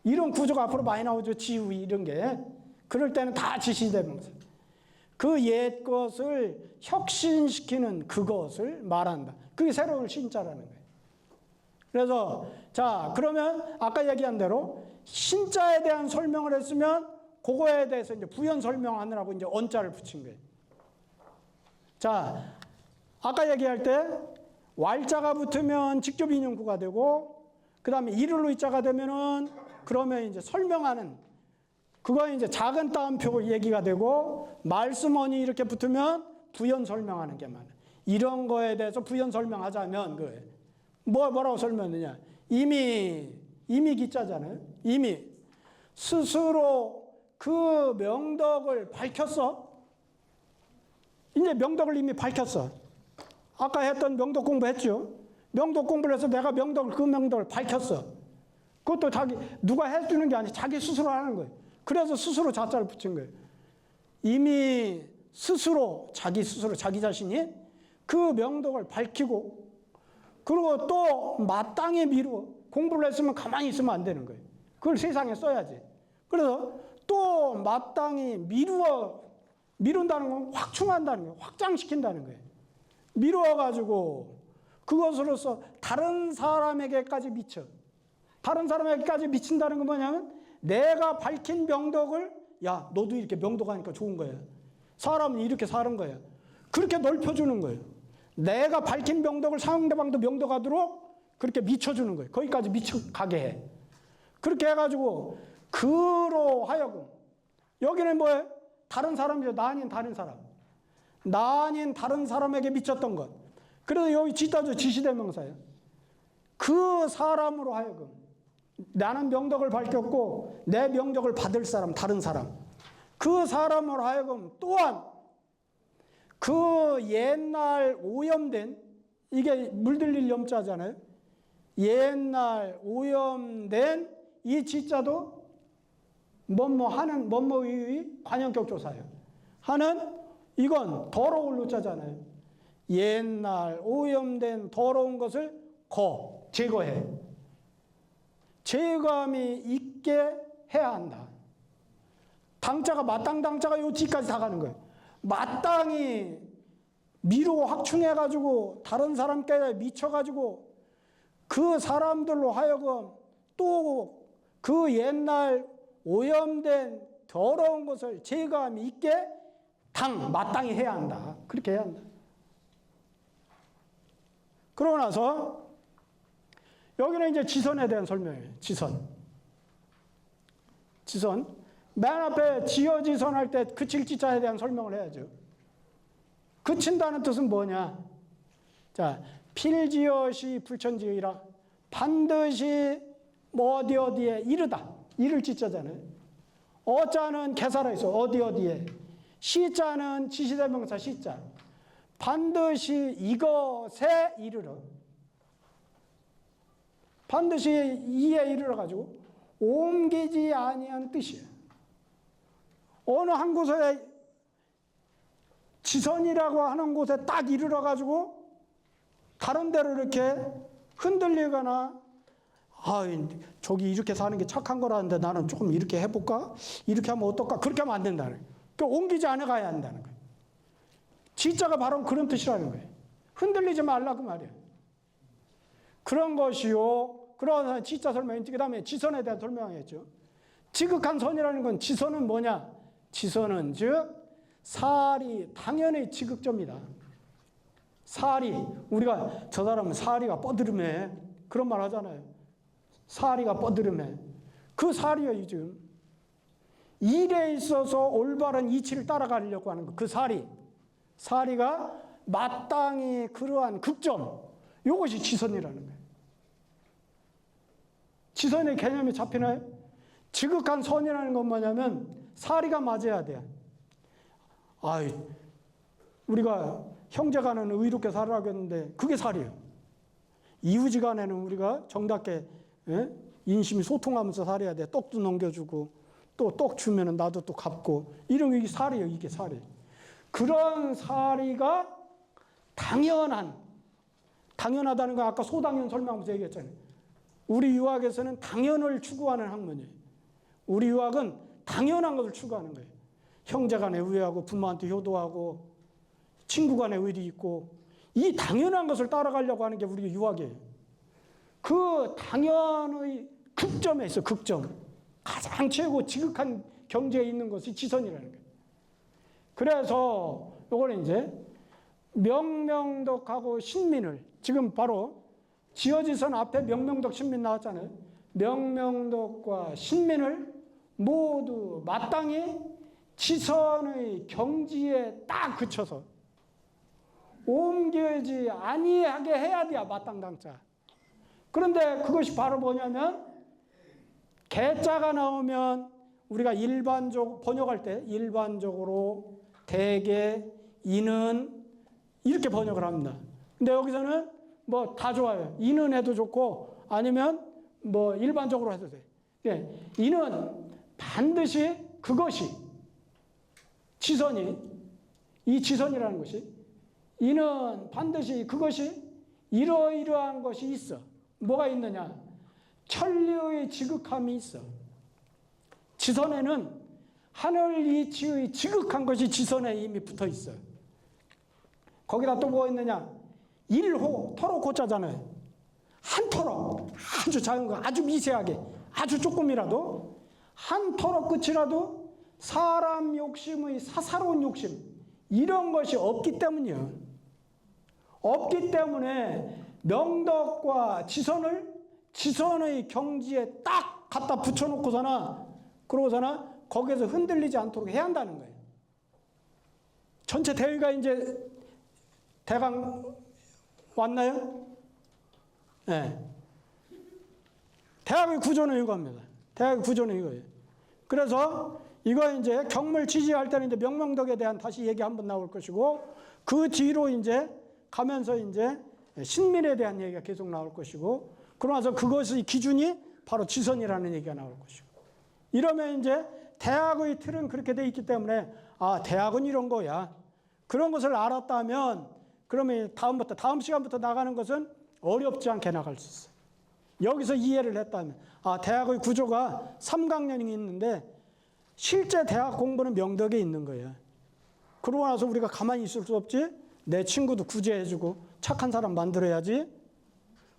이런 구조가 앞으로 많이 나오죠. 지우 이런 게. 그럴 때는 다 지시대명사. 그 옛 것을 혁신시키는 그것을 말한다. 그게 새로운 신자라는 거예요. 그래서 자 그러면 아까 얘기한 대로 신자에 대한 설명을 했으면 그거에 대해서 이제 부연 설명하느라고 이제 언자를 붙인 거예요. 자 아까 얘기할 때 왈자가 붙으면 직접 인용구가 되고 그 다음에 이를로 이자가 되면은 그러면 이제 설명하는 그거 이제 작은 따옴표 얘기가 되고 말씀어니 이렇게 붙으면 부연 설명하는 게 많아요. 이런 거에 대해서 부연 설명하자면 그거예요. 뭐라고 설명하느냐? 이미 기자잖아요. 이미 스스로 그 명덕을 밝혔어. 이제 명덕을 이미 밝혔어. 아까 했던 명덕 공부했죠. 명덕 공부를 해서 내가 그 명덕을 밝혔어. 그것도 누가 해주는 게 아니라 자기 스스로 하는 거예요. 그래서 스스로 자자를 붙인 거예요. 이미 자기 자신이 그 명덕을 밝히고 그리고 또 마땅히 공부를 했으면 가만히 있으면 안 되는 거예요. 그걸 세상에 써야지. 그래서 또 마땅히 미룬다는 건 확충한다는 거예요. 확장시킨다는 거예요. 미루어가지고 그것으로서 다른 사람에게까지 미쳐. 다른 사람에게까지 미친다는 건 뭐냐면 내가 밝힌 명덕을 야 너도 이렇게 명덕하니까 좋은 거야. 사람은 이렇게 사는 거야. 그렇게 넓혀주는 거예요. 내가 밝힌 명덕을 상대방도 명덕하도록 그렇게 미쳐주는 거예요. 거기까지 미쳐가게 해. 그렇게 해가지고 그로 하여금 여기는 뭐예요? 다른 사람이죠. 나 아닌 다른 사람. 나 아닌 다른 사람에게 미쳤던 것. 그래서 여기 지다죠. 지시대명사예요. 그 사람으로 하여금 나는 명덕을 밝혔고 내 명덕을 받을 사람, 다른 사람. 그 사람으로 하여금 또한 그 옛날 오염된 이게 물들릴 염자잖아요. 옛날 오염된 이 지자도 뭐뭐 하는 뭐뭐의 관형격 조사예요. 하는 이건 더러울 노자잖아요. 옛날 오염된 더러운 것을 제거해. 제거함이 있게 해야 한다. 당자가 마땅당자가 요 뒤까지 다 가는 거예요. 마땅히 미루고 확충해가지고 다른 사람께 미쳐가지고 그 사람들로 하여금 또 그 옛날 오염된 더러운 것을 제거함이 있게 마땅히 해야 한다. 그렇게 해야 한다. 그러고 나서 여기는 이제 지선에 대한 설명이에요. 지선. 맨 앞에 지어지선 할 때 그칠 지자에 대한 설명을 해야죠. 그친다는 뜻은 뭐냐? 자, 필지어시 불천지의라 반드시 뭐 어디에 이르다. 이를 지자잖아요. 어자는 개사라 있어. 어디에. 시자는 지시대명사 시자. 반드시 이것에 이르러. 반드시 이에 이르러 가지고 옮기지 아니한 뜻이에요. 어느 한 곳에 지선이라고 하는 곳에 딱 이르러 가지고 다른 데로 이렇게 흔들리거나 저기 이렇게 사는 게 착한 거라는데 나는 조금 이렇게 해볼까? 이렇게 하면 어떨까? 그렇게 하면 안 된다는 거예요. 그러니까 옮기지 않아 가야 한다는 거예요. 지자가 바로 그런 뜻이라는 거예요. 흔들리지 말라고 말이에요. 그런 것이요. 그런 지자 설명, 그 다음에 지선에 대한 설명했죠. 지극한 선이라는 건 지선은 뭐냐? 지선은 즉 살이 당연히 지극점이다. 살이 우리가 저 사람은 살이가 뻐드름해 그런 말 하잖아요. 살이가 뻐드름해. 그 살이요 지금 일에 있어서 올바른 이치를 따라가려고 하는 거. 그 살이가 마땅히 그러한 극점. 이것이 지선이라는 거예요. 지선의 개념이 잡히나요? 지극한 선이라는 건 뭐냐면 살이가 맞아야 돼. 우리가 형제간에는 의롭게 살으라고 했는데 그게 살이에요. 이웃지간에는 우리가 정답게 인심이 소통하면서 살아야 돼. 떡도 넘겨주고 또 떡 주면은 나도 또 갚고 이런 게 살이에요. 이게 살이. 그런 살이가 당연하다는 거 아까 소당연 설명하면서 얘기했잖아요. 우리 유학에서는 당연을 추구하는 학문이에요. 우리 유학은 당연한 것을 추구하는 거예요. 형제 간에 의하고 부모한테 효도하고 친구 간에 의리 있고 이 당연한 것을 따라가려고 하는 게 우리 유학이에요. 그 당연의 극점에 있어. 극점. 가장 최고 지극한 경지에 있는 것이 지선이라는 거예요. 그래서 요거는 이제 명명덕하고 신민을 지금 바로 지어지선 앞에 명명덕 신민 나왔잖아요. 명명덕과 신민을 모두 마땅히 지선의 경지에 딱 그쳐서 옮겨지 아니하게 해야 돼야 마땅당자. 그런데 그것이 바로 뭐냐면 개자가 나오면 우리가 번역할 때 일반적으로 대개 이는 이렇게 번역을 합니다. 근데 여기서는 뭐 다 좋아요. 이는 해도 좋고 아니면 뭐 일반적으로 해도 돼. 네. 이는 반드시 그것이 지선이 이 지선이라는 것이 이는 반드시 그것이 이러이러한 것이 있어. 뭐가 있느냐? 천리의 지극함이 있어. 지선에는 하늘 이치의 지극한 것이 지선에 이미 붙어 있어요. 거기다 또 뭐가 있느냐? 1호, 터럭 호자잖아요. 한 터럭, 아주 작은 거, 아주 미세하게, 아주 조금이라도, 한 터럭 끝이라도 사람 욕심의 사사로운 욕심, 이런 것이 없기 때문이에요. 없기 때문에 명덕과 지선의 경지에 딱 갖다 붙여놓고서나, 그러고서나 거기에서 흔들리지 않도록 해야 한다는 거예요. 전체 대의가 이제 대강 왔나요? 네. 대학의 구조는 이겁니다. 대학의 구조는 이거예요. 그래서 이거 이제 경물 취지할 때는 이제 명명덕에 대한 다시 얘기 한번 나올 것이고, 그 뒤로 이제 가면서 이제 신민에 대한 얘기가 계속 나올 것이고, 그러고 나서 그것의 기준이 바로 지선이라는 얘기가 나올 것이고, 이러면 이제 대학의 틀은 그렇게 돼 있기 때문에 아, 대학은 이런 거야. 그런 것을 알았다면 그러면 다음 시간부터 나가는 것은 어렵지 않게 나갈 수 있어요. 여기서 이해를 했다면 아, 대학의 구조가 삼강년이 있는데 실제 대학 공부는 명덕에 있는 거예요. 그러고 나서 우리가 가만히 있을 수 없지. 내 친구도 구제해주고 착한 사람 만들어야지.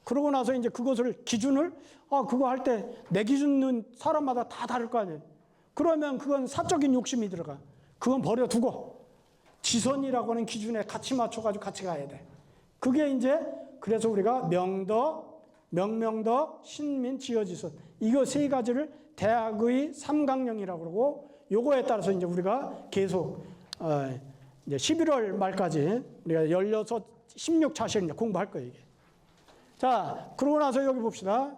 그러고 나서 이제 그것을 기준을 그거 할 때 내 기준은 사람마다 다 다를 거 아니에요. 그러면 그건 사적인 욕심이 들어가. 그건 버려두고 지선이라고 하는 기준에 같이 맞춰가지고 같이 가야 돼. 그게 이제 그래서 우리가 명덕, 명명덕, 신민, 지어지선 이거 세 가지를 대학의 삼강령이라고 그러고, 요거에 따라서 이제 우리가 계속 이제 11월 말까지 우리가 16, 16차씩 이제 공부할 거예요, 이게. 자, 그러고 나서 여기 봅시다.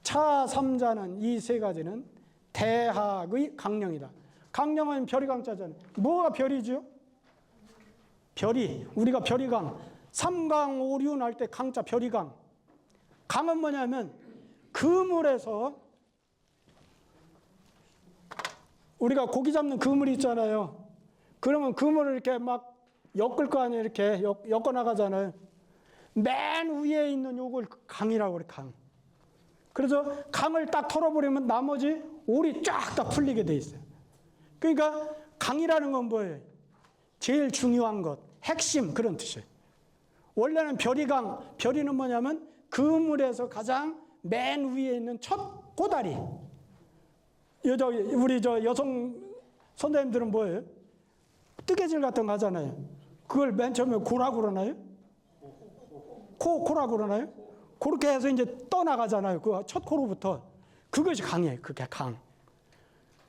차 3자는 이 세 가지는 대학의 강령이다. 강령은 별이 강자잖아요. 뭐가 별이죠? 별이, 우리가 별이 강. 삼강오륜 할 때 강자 별이 강. 강은 뭐냐면 그물에서 우리가 고기 잡는 그물이 있잖아요. 그러면 그물을 이렇게 막 엮을 거 아니에요. 이렇게 엮어 나가잖아요. 맨 위에 있는 요걸 강이라고 그래, 강. 그래서 강을 딱 털어버리면 나머지 올이 쫙 다 풀리게 돼 있어요. 그러니까 강이라는 건 뭐예요? 제일 중요한 것, 핵심, 그런 뜻이에요. 원래는 별이강, 별이는 뭐냐면 그물에서 가장 맨 위에 있는 첫 꼬다리. 우리 여성 선생님들은 뭐예요? 뜨개질 같은 거 하잖아요. 그걸 맨 처음에 고라고 그러나요? 코라고 그러나요? 그렇게 해서 이제 떠나가잖아요. 그 첫 코로부터. 그것이 강이에요. 그게 강.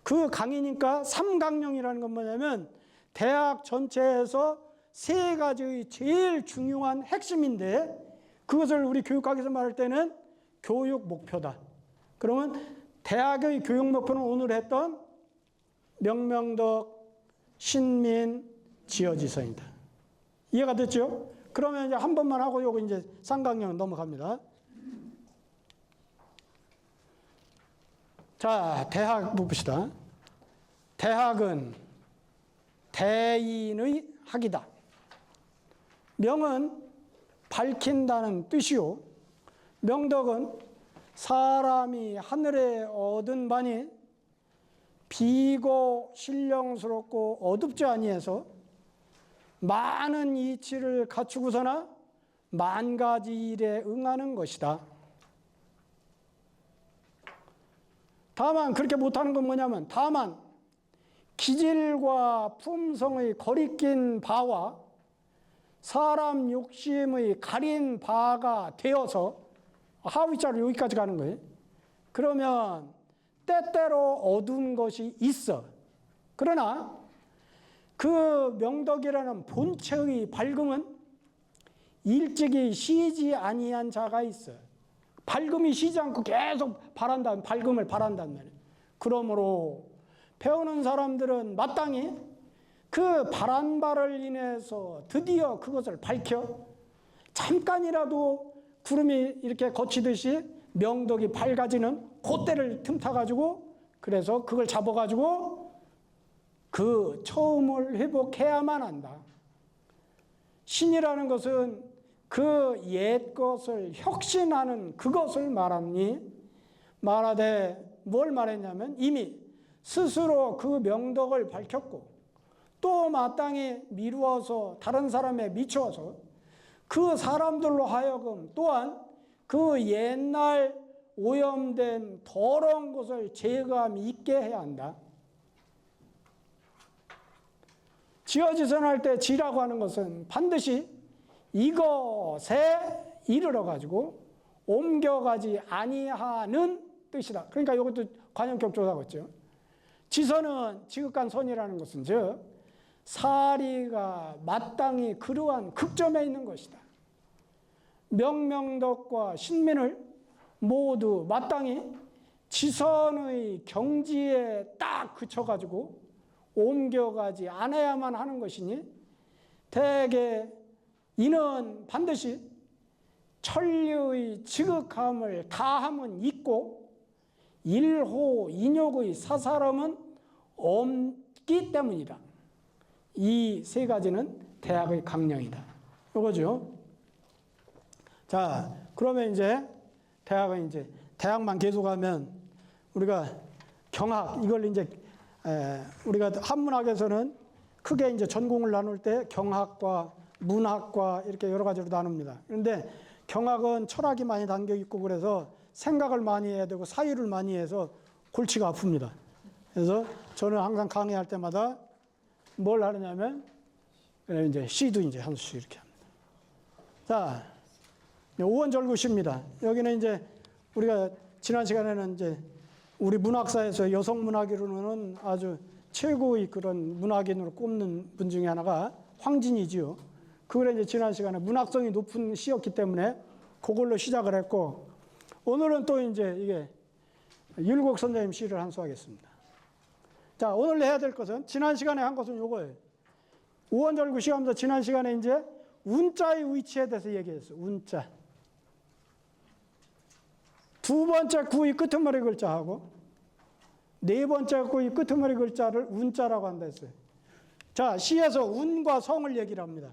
그 강이니까 삼강령이라는 건 뭐냐면 대학 전체에서 세 가지의 제일 중요한 핵심인데, 그것을 우리 교육학에서 말할 때는 교육 목표다. 그러면 대학의 교육 목표는 오늘 했던 명명덕, 신민, 지어지선이다. 이해가 됐죠? 그러면 이제 한 번만 하고 요거 이제 삼강령 넘어갑니다. 자, 대학 봅시다. 대학은 대인의 학이다. 명은 밝힌다는 뜻이요. 명덕은 사람이 하늘에 얻은 바니 비고 신령스럽고 어둡지 아니해서 많은 이치를 갖추고서나 만 가지 일에 응하는 것이다. 다만 그렇게 못하는 건 뭐냐면, 다만 기질과 품성의 거리낀 바와 사람 욕심의 가린 바가 되어서 하위자로 여기까지 가는 거예요. 그러면 때때로 어두운 것이 있어. 그러나 그 명덕이라는 본체의 밝음은 일찍이 쉬지 아니한 자가 있어. 밝음이 쉬지 않고 계속 밝음을 바란단 말이에요. 그러므로 배우는 사람들은 마땅히 그 바란 바를 인해서 드디어 그것을 밝혀 잠깐이라도 구름이 이렇게 거치듯이 명덕이 밝아지는 그때를 틈타가지고, 그래서 그걸 잡아가지고 그 처음을 회복해야만 한다. 신이라는 것은 그 옛 것을 혁신하는 그것을 말하니, 말하되 뭘 말했냐면 이미 스스로 그 명덕을 밝혔고 또 마땅히 미루어서 다른 사람에 미쳐서 그 사람들로 하여금 또한 그 옛날 오염된 더러운 것을 죄감 있게 해야 한다. 지어지선할 때 지라고 하는 것은 반드시 이것에 이르러 가지고 옮겨가지 아니하는 뜻이다. 그러니까 이것도 관용격 조사겠죠. 지선은 지극한 선이라는 것은 즉 사리가 마땅히 그러한 극점에 있는 것이다. 명명덕과 신민을 모두 마땅히 지선의 경지에 딱 그쳐가지고 옮겨가지 않아야만 하는 것이니 대개 이는 반드시 천리의 지극함을 다함은 있고 일호 인욕의 사사함은 없기 때문이다. 이 세 가지는 대학의 강령이다. 이거죠. 자, 그러면 이제 대학은 이제 대학만 계속하면 우리가 경학 이걸 이제 우리가 한문학에서는 크게 이제 전공을 나눌 때 경학과 문학과 이렇게 여러 가지로 나눕니다. 그런데 경학은 철학이 많이 담겨 있고 그래서 생각을 많이 해야 되고 사유를 많이 해서 골치가 아픕니다. 그래서 저는 항상 강의할 때마다 뭘 하느냐면 이제 시도 이제 한 수씩 이렇게 합니다. 자, 오원절구시입니다. 여기는 이제 우리가 지난 시간에는 이제 우리 문학사에서 여성 문학으로는 아주 최고의 그런 문학인으로 꼽는 분 중에 하나가 황진이지요. 그걸 이제 지난 시간에 문학성이 높은 시였기 때문에 그걸로 시작을 했고 오늘은 또 이제 이게 율곡 선생님 시를 한 수 하겠습니다. 자, 오늘 해야 될 것은 지난 시간에 한 것은 요거예요. 오원절구 시하면서 지난 시간에 이제 운자의 위치에 대해서 얘기했어요. 운자. 두 번째 구의 끄트머리 글자하고 네 번째 구의 끄트머리 글자를 운자라고 한다 했어요. 자, 시에서 운과 성을 얘기를 합니다.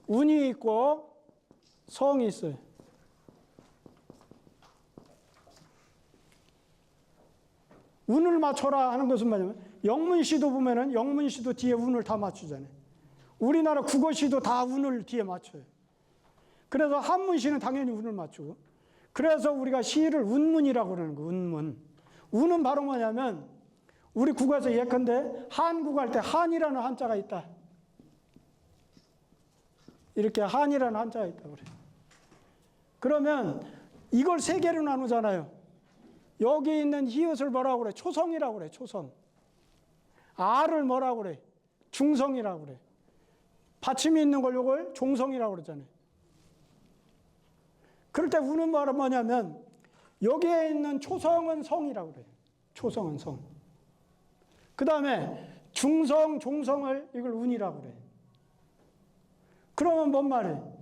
운이 있고 성이 있어요. 운을 맞춰라 하는 것은 뭐냐면 영문시도 보면은 영문시도 뒤에 운을 다 맞추잖아요. 우리나라 국어시도 다 운을 뒤에 맞춰요. 그래서 한문시는 당연히 운을 맞추고 그래서 우리가 시를 운문이라고 그러는 거예요. 운문. 운은 바로 뭐냐면 우리 국어에서 예컨대 한국 할 때 한이라는 한자가 있다. 이렇게 한이라는 한자가 있다 그래. 그러면 이걸 세 개로 나누잖아요. 여기 있는 히읗을 뭐라고 그래? 초성이라고 그래. 초성. 아를 뭐라고 그래? 중성이라고 그래. 받침이 있는 걸 요걸 종성이라고 그러잖아요. 그럴 때 운은 뭐냐면 여기에 있는 초성은 성이라고 그래. 초성은 성. 그 다음에 중성, 종성을 이걸 운이라고 그래. 그러면 뭔 말이에요?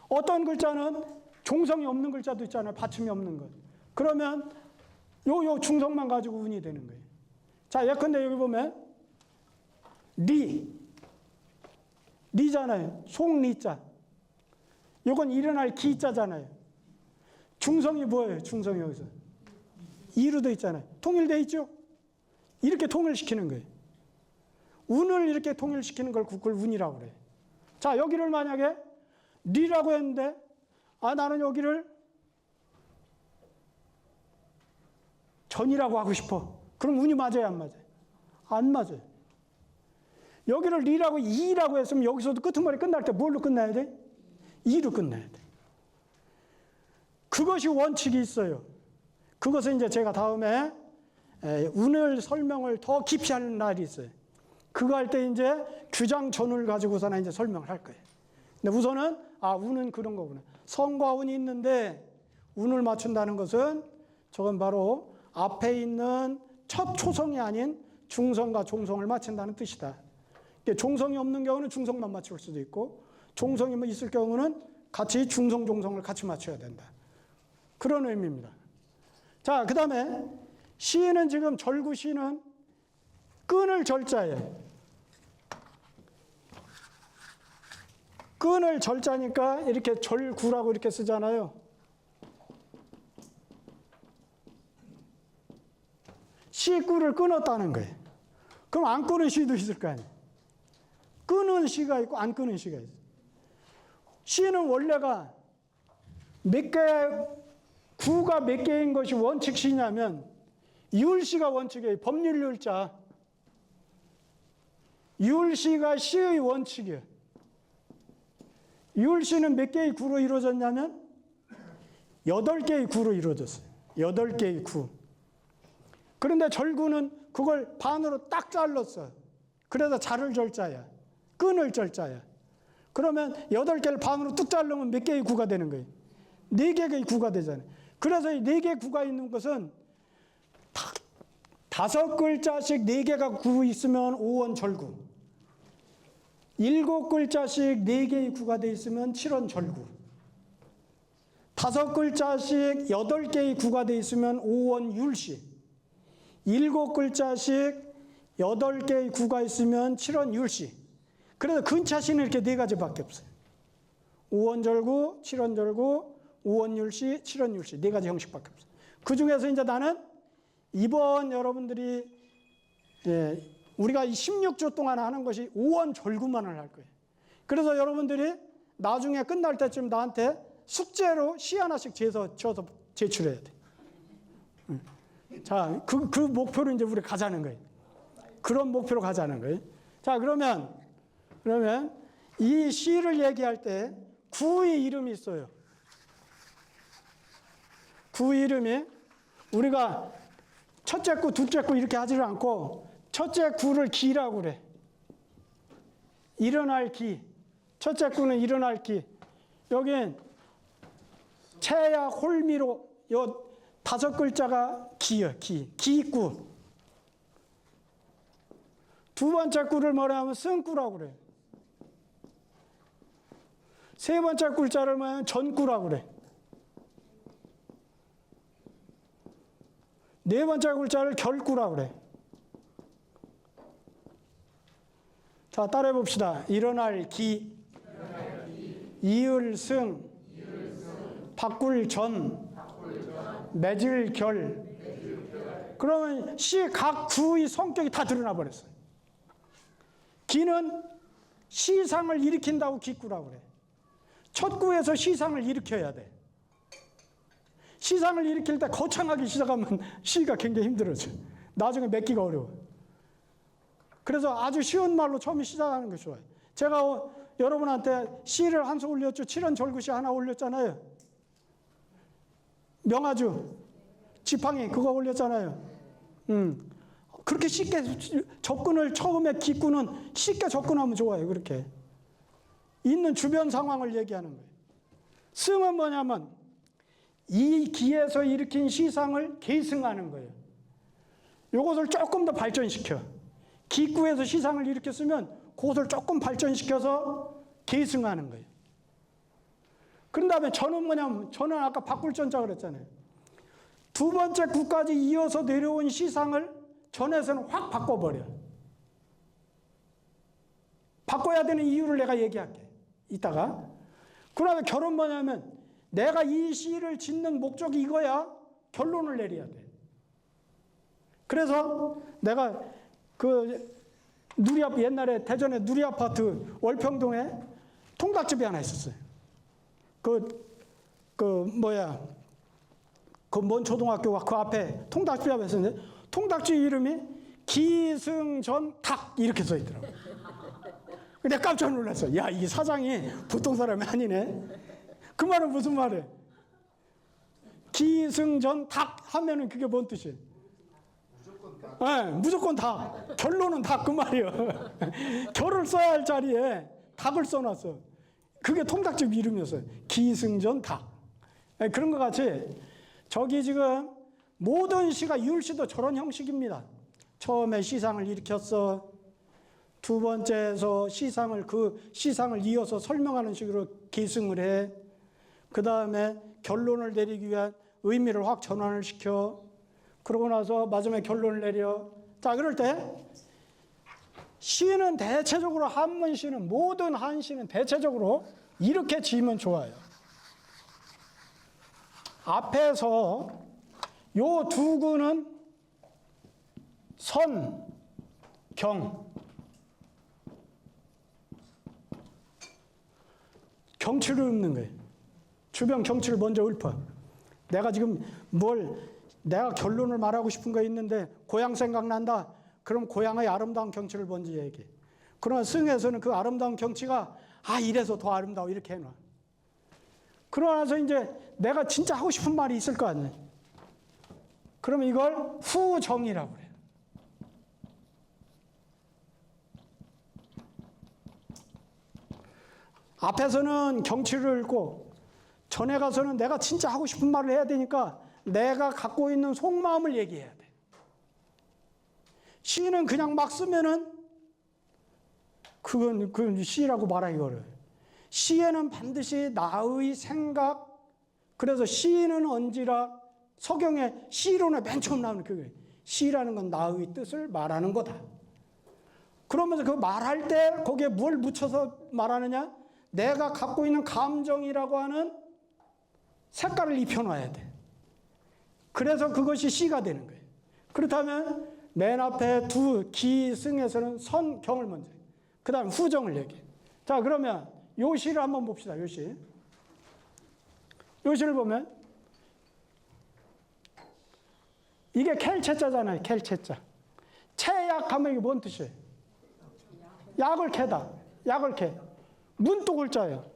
어떤 글자는 종성이 없는 글자도 있잖아요. 받침이 없는 것. 그러면 요 중성만 가지고 운이 되는 거예요. 자, 예컨대 여기 보면 리잖아요. 송리자. 요건 일어날 기자잖아요. 중성이 뭐예요? 중성이 여기서 이로 돼 있잖아요. 통일돼 있죠? 이렇게 통일시키는 거예요. 운을 이렇게 통일시키는 걸 그걸 운이라고 그래요. 자, 여기를 만약에 리라고 했는데 나는 여기를 전이라고 하고 싶어. 그럼 운이 맞아요, 안 맞아요? 안 맞아요. 여기를 리라고 이라고 했으면 여기서도 끄트머리 끝날 때 뭘로 끝나야 돼? 이로 끝나야 돼. 그것이 원칙이 있어요. 그것은 이제 제가 다음에 운을 설명을 더 깊이 하는 날이 있어요. 그거 할 때 이제 규장전을 가지고서는 이제 설명을 할 거예요. 근데 우선은 운은 그런 거구나. 성과 운이 있는데 운을 맞춘다는 것은 저건 바로 앞에 있는 첫 초성이 아닌 중성과 종성을 맞춘다는 뜻이다. 종성이 없는 경우는 중성만 맞출 수도 있고 종성이 있을 경우는 같이 중성, 종성을 같이 맞춰야 된다. 그런 의미입니다. 자, 그 다음에 시는 지금 절구시는 끈을 절자예요. 끈을 절자니까 이렇게 절구라고 이렇게 쓰잖아요. 시구를 끊었다는 거예요. 그럼 안 끊은 시도 있을 거 아니에요. 끊은 시가 있고 안 끊은 시가 있어요. 시는 원래가 몇 개, 구가 몇 개인 것이 원칙시냐면 이율시가 원칙이에요. 법률율자. 이율시가 시의 원칙이에요. 이율시는 몇 개의 구로 이루어졌냐면 8개의 구로 이루어졌어요. 8개의 구. 그런데 절구는 그걸 반으로 딱 잘랐어요. 그래서 자를 절자야. 끊을 절자야. 그러면 8개를 반으로 뚝 자르면 몇 개의 구가 되는 거예요? 4개의 구가 되잖아요. 그래서 이 4개의 구가 있는 것은 5글자씩 4개가 구 있으면 5원 절구. 7글자씩 4개의 구가 돼 있으면 7원 절구. 5글자씩 8개의 구가 돼 있으면 5원 율시. 7글자씩 8개의 구가 있으면 7원 율시. 그래서 근차시는 이렇게 4가지밖에 없어요. 5원 절구, 7원 절구, 5원 율시, 7원 율시. 4가지 형식밖에 없어요. 그 중에서 이제 나는 이번 여러분들이 우리가 16주 동안 하는 것이 5원 절구만을 할 거예요. 그래서 여러분들이 나중에 끝날 때쯤 나한테 숙제로 시 하나씩 지어서 제출해야 돼. 자, 그 목표로 이제 우리 가자는 거예요. 그런 목표로 가자는 거예요. 자, 그러면 이 시를 얘기할 때 구의 이름이 있어요. 구 이름이 우리가 첫째 구, 둘째 구 이렇게 하지를 않고 첫째 구를 기라고 그래. 일어날 기. 첫째 구는 일어날 기. 여긴 채야 홀미로 요 5글자가 기요. 기구. 두 번째 구를 뭐라 하면 승구라고 그래. 세 번째 글자를 뭐냐면 전구라고 그래. 네 번째 글자를 결구라고 그래. 자, 따라해 봅시다. 일어날 기, 이을 승, 바꿀 전, 맺을 결. 그러면 시 각 구의 성격이 다 드러나 버렸어요. 기는 시상을 일으킨다고 기구라고 그래. 첫 구에서 시상을 일으켜야 돼. 시상을 일으킬 때 거창하게 시작하면 시가 굉장히 힘들어져. 나중에 맺기가 어려워. 그래서 아주 쉬운 말로 처음에 시작하는 게 좋아요. 제가 여러분한테 시를 한 수 올렸죠. 7원 절구시 하나 올렸잖아요. 명아주, 지팡이 그거 올렸잖아요. 그렇게 쉽게 접근을 처음에 기구는 쉽게 접근하면 좋아요. 그렇게 있는 주변 상황을 얘기하는 거예요. 승은 뭐냐면 이 기에서 일으킨 시상을 계승하는 거예요. 이것을 조금 더 발전시켜. 기구에서 시상을 일으켰으면 그것을 조금 발전시켜서 계승하는 거예요. 그런 다음에 전은 뭐냐면 전은 아까 바꿀 전자 그랬잖아요. 두 번째 구까지 이어서 내려온 시상을 전에서는 확 바꿔버려. 바꿔야 되는 이유를 내가 얘기할게. 이따가. 그 다음에 결은 뭐냐면 내가 이 시를 짓는 목적이 이거야. 결론을 내려야 돼. 그래서 내가 옛날에 대전에 누리아파트 월평동에 통닭집이 하나 있었어요. 먼 초등학교가 그 앞에 통닭집이 하나 있었는데 통닭집 이름이 기승전 닭 이렇게 써 있더라고. 근데 깜짝 놀랐어. 야, 이 사장이 보통 사람이 아니네. 그 말은 무슨 말이에요? 기승전 닭 하면은 그게 뭔 뜻이에요? 무조건 닭. 네, 무조건 닭. 결론은 닭 그 말이에요. 결을 써야 할 자리에 닭을 써놨어. 그게 통닭집 이름이었어요. 기승전 닭. 네, 그런 것 같이 저기 지금 모든 시가 이율시도 저런 형식입니다. 처음에 시상을 일으켰어. 두 번째에서 그 시상을 이어서 설명하는 식으로 계승을 해. 그 다음에 결론을 내리기 위한 의미를 확 전환을 시켜. 그러고 나서 마지막에 결론을 내려. 자, 그럴 때 시는 대체적으로 한문시는 모든 한시는 대체적으로 이렇게 지으면 좋아요. 앞에서 요 두 구는 선, 경. 경치를 읊는 거예요. 주변 경치를 먼저 읊어. 내가 지금 내가 결론을 말하고 싶은 거 있는데 고향 생각난다. 그럼 고향의 아름다운 경치를 먼저 얘기해. 그러나 승에서는 그 아름다운 경치가 이래서 더 아름다워 이렇게 해놔. 그러나서 이제 내가 진짜 하고 싶은 말이 있을 거 아니에요. 그러면 이걸 후정이라고 그래요. 앞에서는 경치를 읽고 전에 가서는 내가 진짜 하고 싶은 말을 해야 되니까 내가 갖고 있는 속마음을 얘기해야 돼. 시는 그냥 막 쓰면은 그건 시라고 말하기 어려워요. 시에는 반드시 나의 생각, 그래서 시는 언지라 서경의 시론에 맨 처음 나오는 그거예요. 시라는 건 나의 뜻을 말하는 거다. 그러면서 그 말할 때 거기에 뭘 묻혀서 말하느냐? 내가 갖고 있는 감정이라고 하는 색깔을 입혀놔야 돼. 그래서 그것이 시가 되는 거예요. 그렇다면 맨 앞에 기승에서는 선, 경을 먼저 해요. 그 다음 후정을 얘기해요. 자, 그러면 요 시를 한번 봅시다. 요 시. 요 시를 보면 이게 켈체자잖아요. 켈체자. 채약하면 이게 뭔 뜻이에요? 약을 캐다. 약을 캐. 문또 글자예요.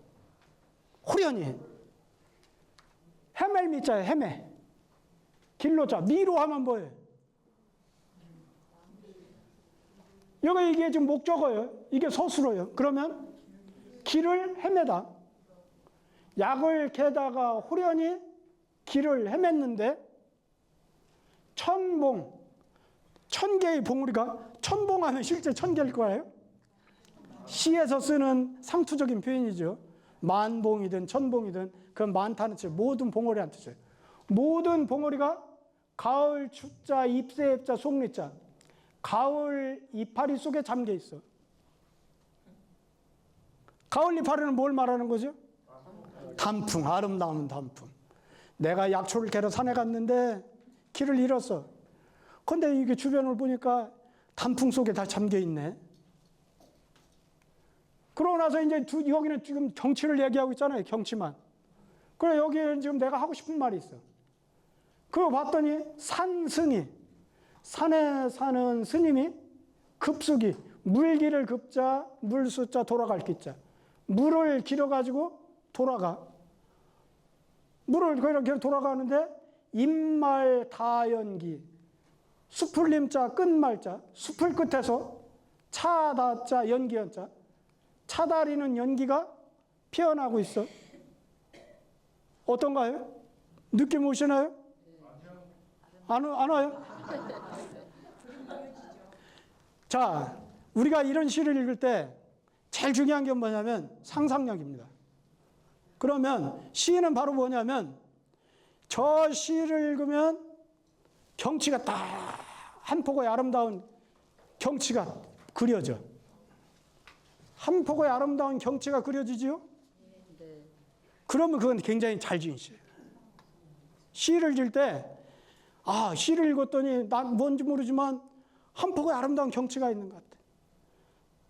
호련히. 헤맬 미자예요. 헤매. 길로자. 미로 하면 뭐예요? 여기 이게 지금 목적어예요. 이게 서술어예요. 그러면 길을 헤매다. 약을 캐다가 호련히 길을 헤맸는데 천봉. 1000개의 봉우리가 천봉하면 실제 1000개일 거예요. 시에서 쓰는 상투적인 표현이죠. 만봉이든 천봉이든 그건 많다는 뜻이에요. 모든 봉오리란 뜻이에요. 모든 봉오리가 가을 추자, 잎새 잎자, 속리자. 가을 이파리 속에 잠겨 있어. 가을 이파리는 뭘 말하는 거죠? 단풍, 아름다운 단풍. 내가 약초를 캐러 산에 갔는데 길을 잃었어. 근데 이게 주변을 보니까 단풍 속에 다 잠겨 있네. 그러고 나서 이제 여기는 지금 경치를 얘기하고 있잖아요. 경치만. 그래, 여기는 지금 내가 하고 싶은 말이 있어. 그거 봤더니 산승이, 산에 사는 스님이 급수기, 물기를 급자, 물수자, 돌아갈 기자. 물을 길어가지고 돌아가. 물을 그렇게 돌아가는데 입말 다연기, 수풀림자, 끝말자, 수풀 끝에서 차다자, 연기연자. 차다리는 연기가 피어나고 있어. 어떤가요? 느낌 오시나요? 안 와요? 자, 우리가 이런 시를 읽을 때 제일 중요한 게 뭐냐면 상상력입니다. 그러면 시는 바로 뭐냐면 저 시를 읽으면 경치가 딱 한 폭의 아름다운 경치가 그려져. 한 폭의 아름다운 경치가 그려지지요? 네. 그러면 그건 굉장히 잘 지은 시예요. 시를 지을 때, 시를 읽었더니 난 뭔지 모르지만 한 폭의 아름다운 경치가 있는 것 같아.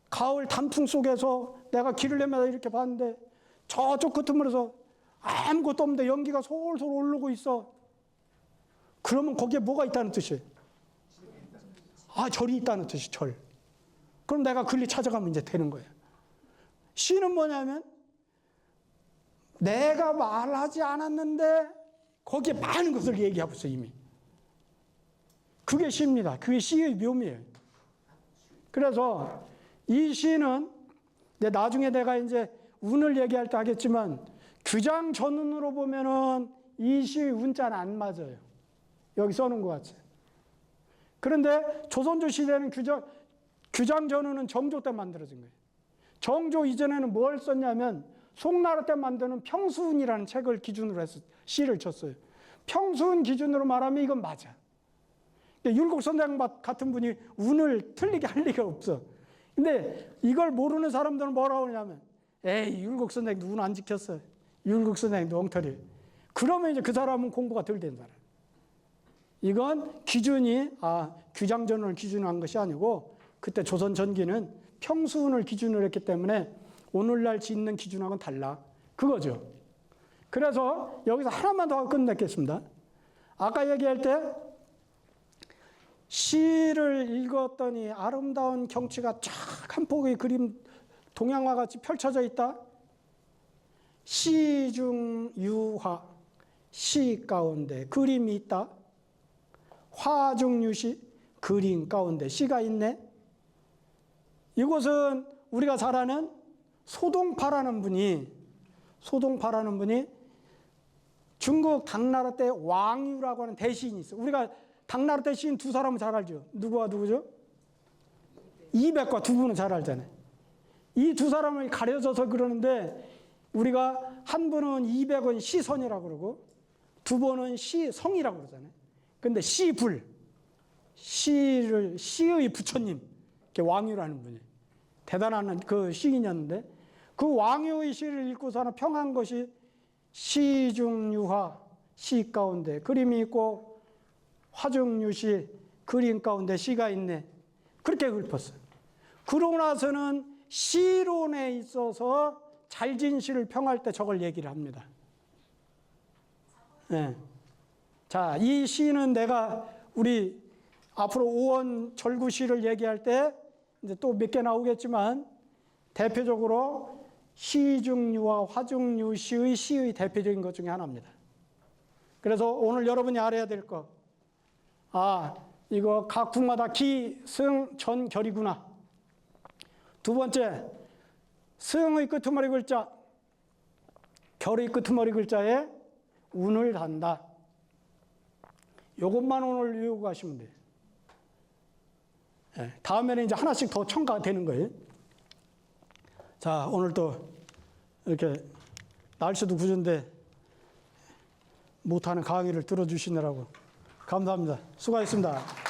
가을 단풍 속에서 내가 길을 헤매다 이렇게 봤는데 저쪽 끝으로서 아무것도 없는데 연기가 솔솔 오르고 있어. 그러면 거기에 뭐가 있다는 뜻이에요? 절이 있다는 뜻이 절. 그럼 내가 글리 찾아가면 이제 되는 거예요. 시는 뭐냐면 내가 말하지 않았는데 거기에 많은 것을 얘기하고 있어 이미. 그게 시입니다. 그게 시의 묘미예요. 그래서 이 시는 나중에 내가 이제 운을 얘기할 때 하겠지만 규장 전운으로 보면은 이 시의 운자는 안 맞아요. 여기 써놓은 것 같아요. 그런데 조선조 시대는 규장 전운은 정조 때 만들어진 거예요. 정조 이전에는 뭘 썼냐면 송나라 때 만드는 평수운이라는 책을 기준으로 해서 시를 쳤어요. 평수운 기준으로 말하면 이건 맞아. 율곡선생 같은 분이 운을 틀리게 할 리가 없어. 근데 이걸 모르는 사람들은 뭐라고 하냐면 에이 율곡선생도 운 안 지켰어. 율곡선생도 엉터리. 그러면 이제 그 사람은 공부가 덜 된 사람. 이건 기준이 규장전원을 기준으로 한 것이 아니고 그때 조선 전기는 평수운을 기준으로 했기 때문에 오늘날 짓는 기준하고는 달라. 그거죠. 그래서 여기서 하나만 더 하고 끝냈겠습니다. 아까 얘기할 때 시를 읽었더니 아름다운 경치가 쫙 한 폭의 그림 동양화 같이 펼쳐져 있다. 시 중 유화, 시 가운데 그림이 있다. 화 중 유시, 그림 가운데 시가 있네. 이곳은 우리가 잘 아는 소동파라는 분이 중국 당나라 때 왕유라고 하는 대시인이 있어. 우리가 당나라 때 시인 두 사람은 잘 알죠. 누구와 누구죠? 이백과 두 분은 잘 알잖아요. 이 두 사람을 가려져서 그러는데 우리가 한 분은 이백은 시선이라고 그러고 두 분은 시성이라고 그러잖아요. 근데 시의 부처님, 왕유라는 분이 대단한 그 시인이었는데 그 왕유의 시를 읽고서는 평한 것이 시중유화, 시 가운데 그림이 있고 화중유시, 그림 가운데 시가 있네. 그렇게 읊었어요. 그러고 나서는 시론에 있어서 잘진 시를 평할 때 저걸 얘기를 합니다. 네. 자, 이 시는 내가 우리 앞으로 오원 절구시를 얘기할 때 이제 또 몇 개 나오겠지만 대표적으로 시중유와 화중유시의 시의 대표적인 것 중에 하나입니다. 그래서 오늘 여러분이 알아야 될 것, 이거 각 국마다 기, 승, 전, 결이구나. 두 번째, 승의 끄트머리 글자, 결의 끄트머리 글자에 운을 단다. 이것만 오늘 외우고 가시면 돼요. 네, 다음에는 이제 하나씩 더 첨가되는 거예요. 자, 오늘 또 이렇게 날씨도 구준데 못하는 강의를 들어주시느라고 감사합니다. 수고하셨습니다.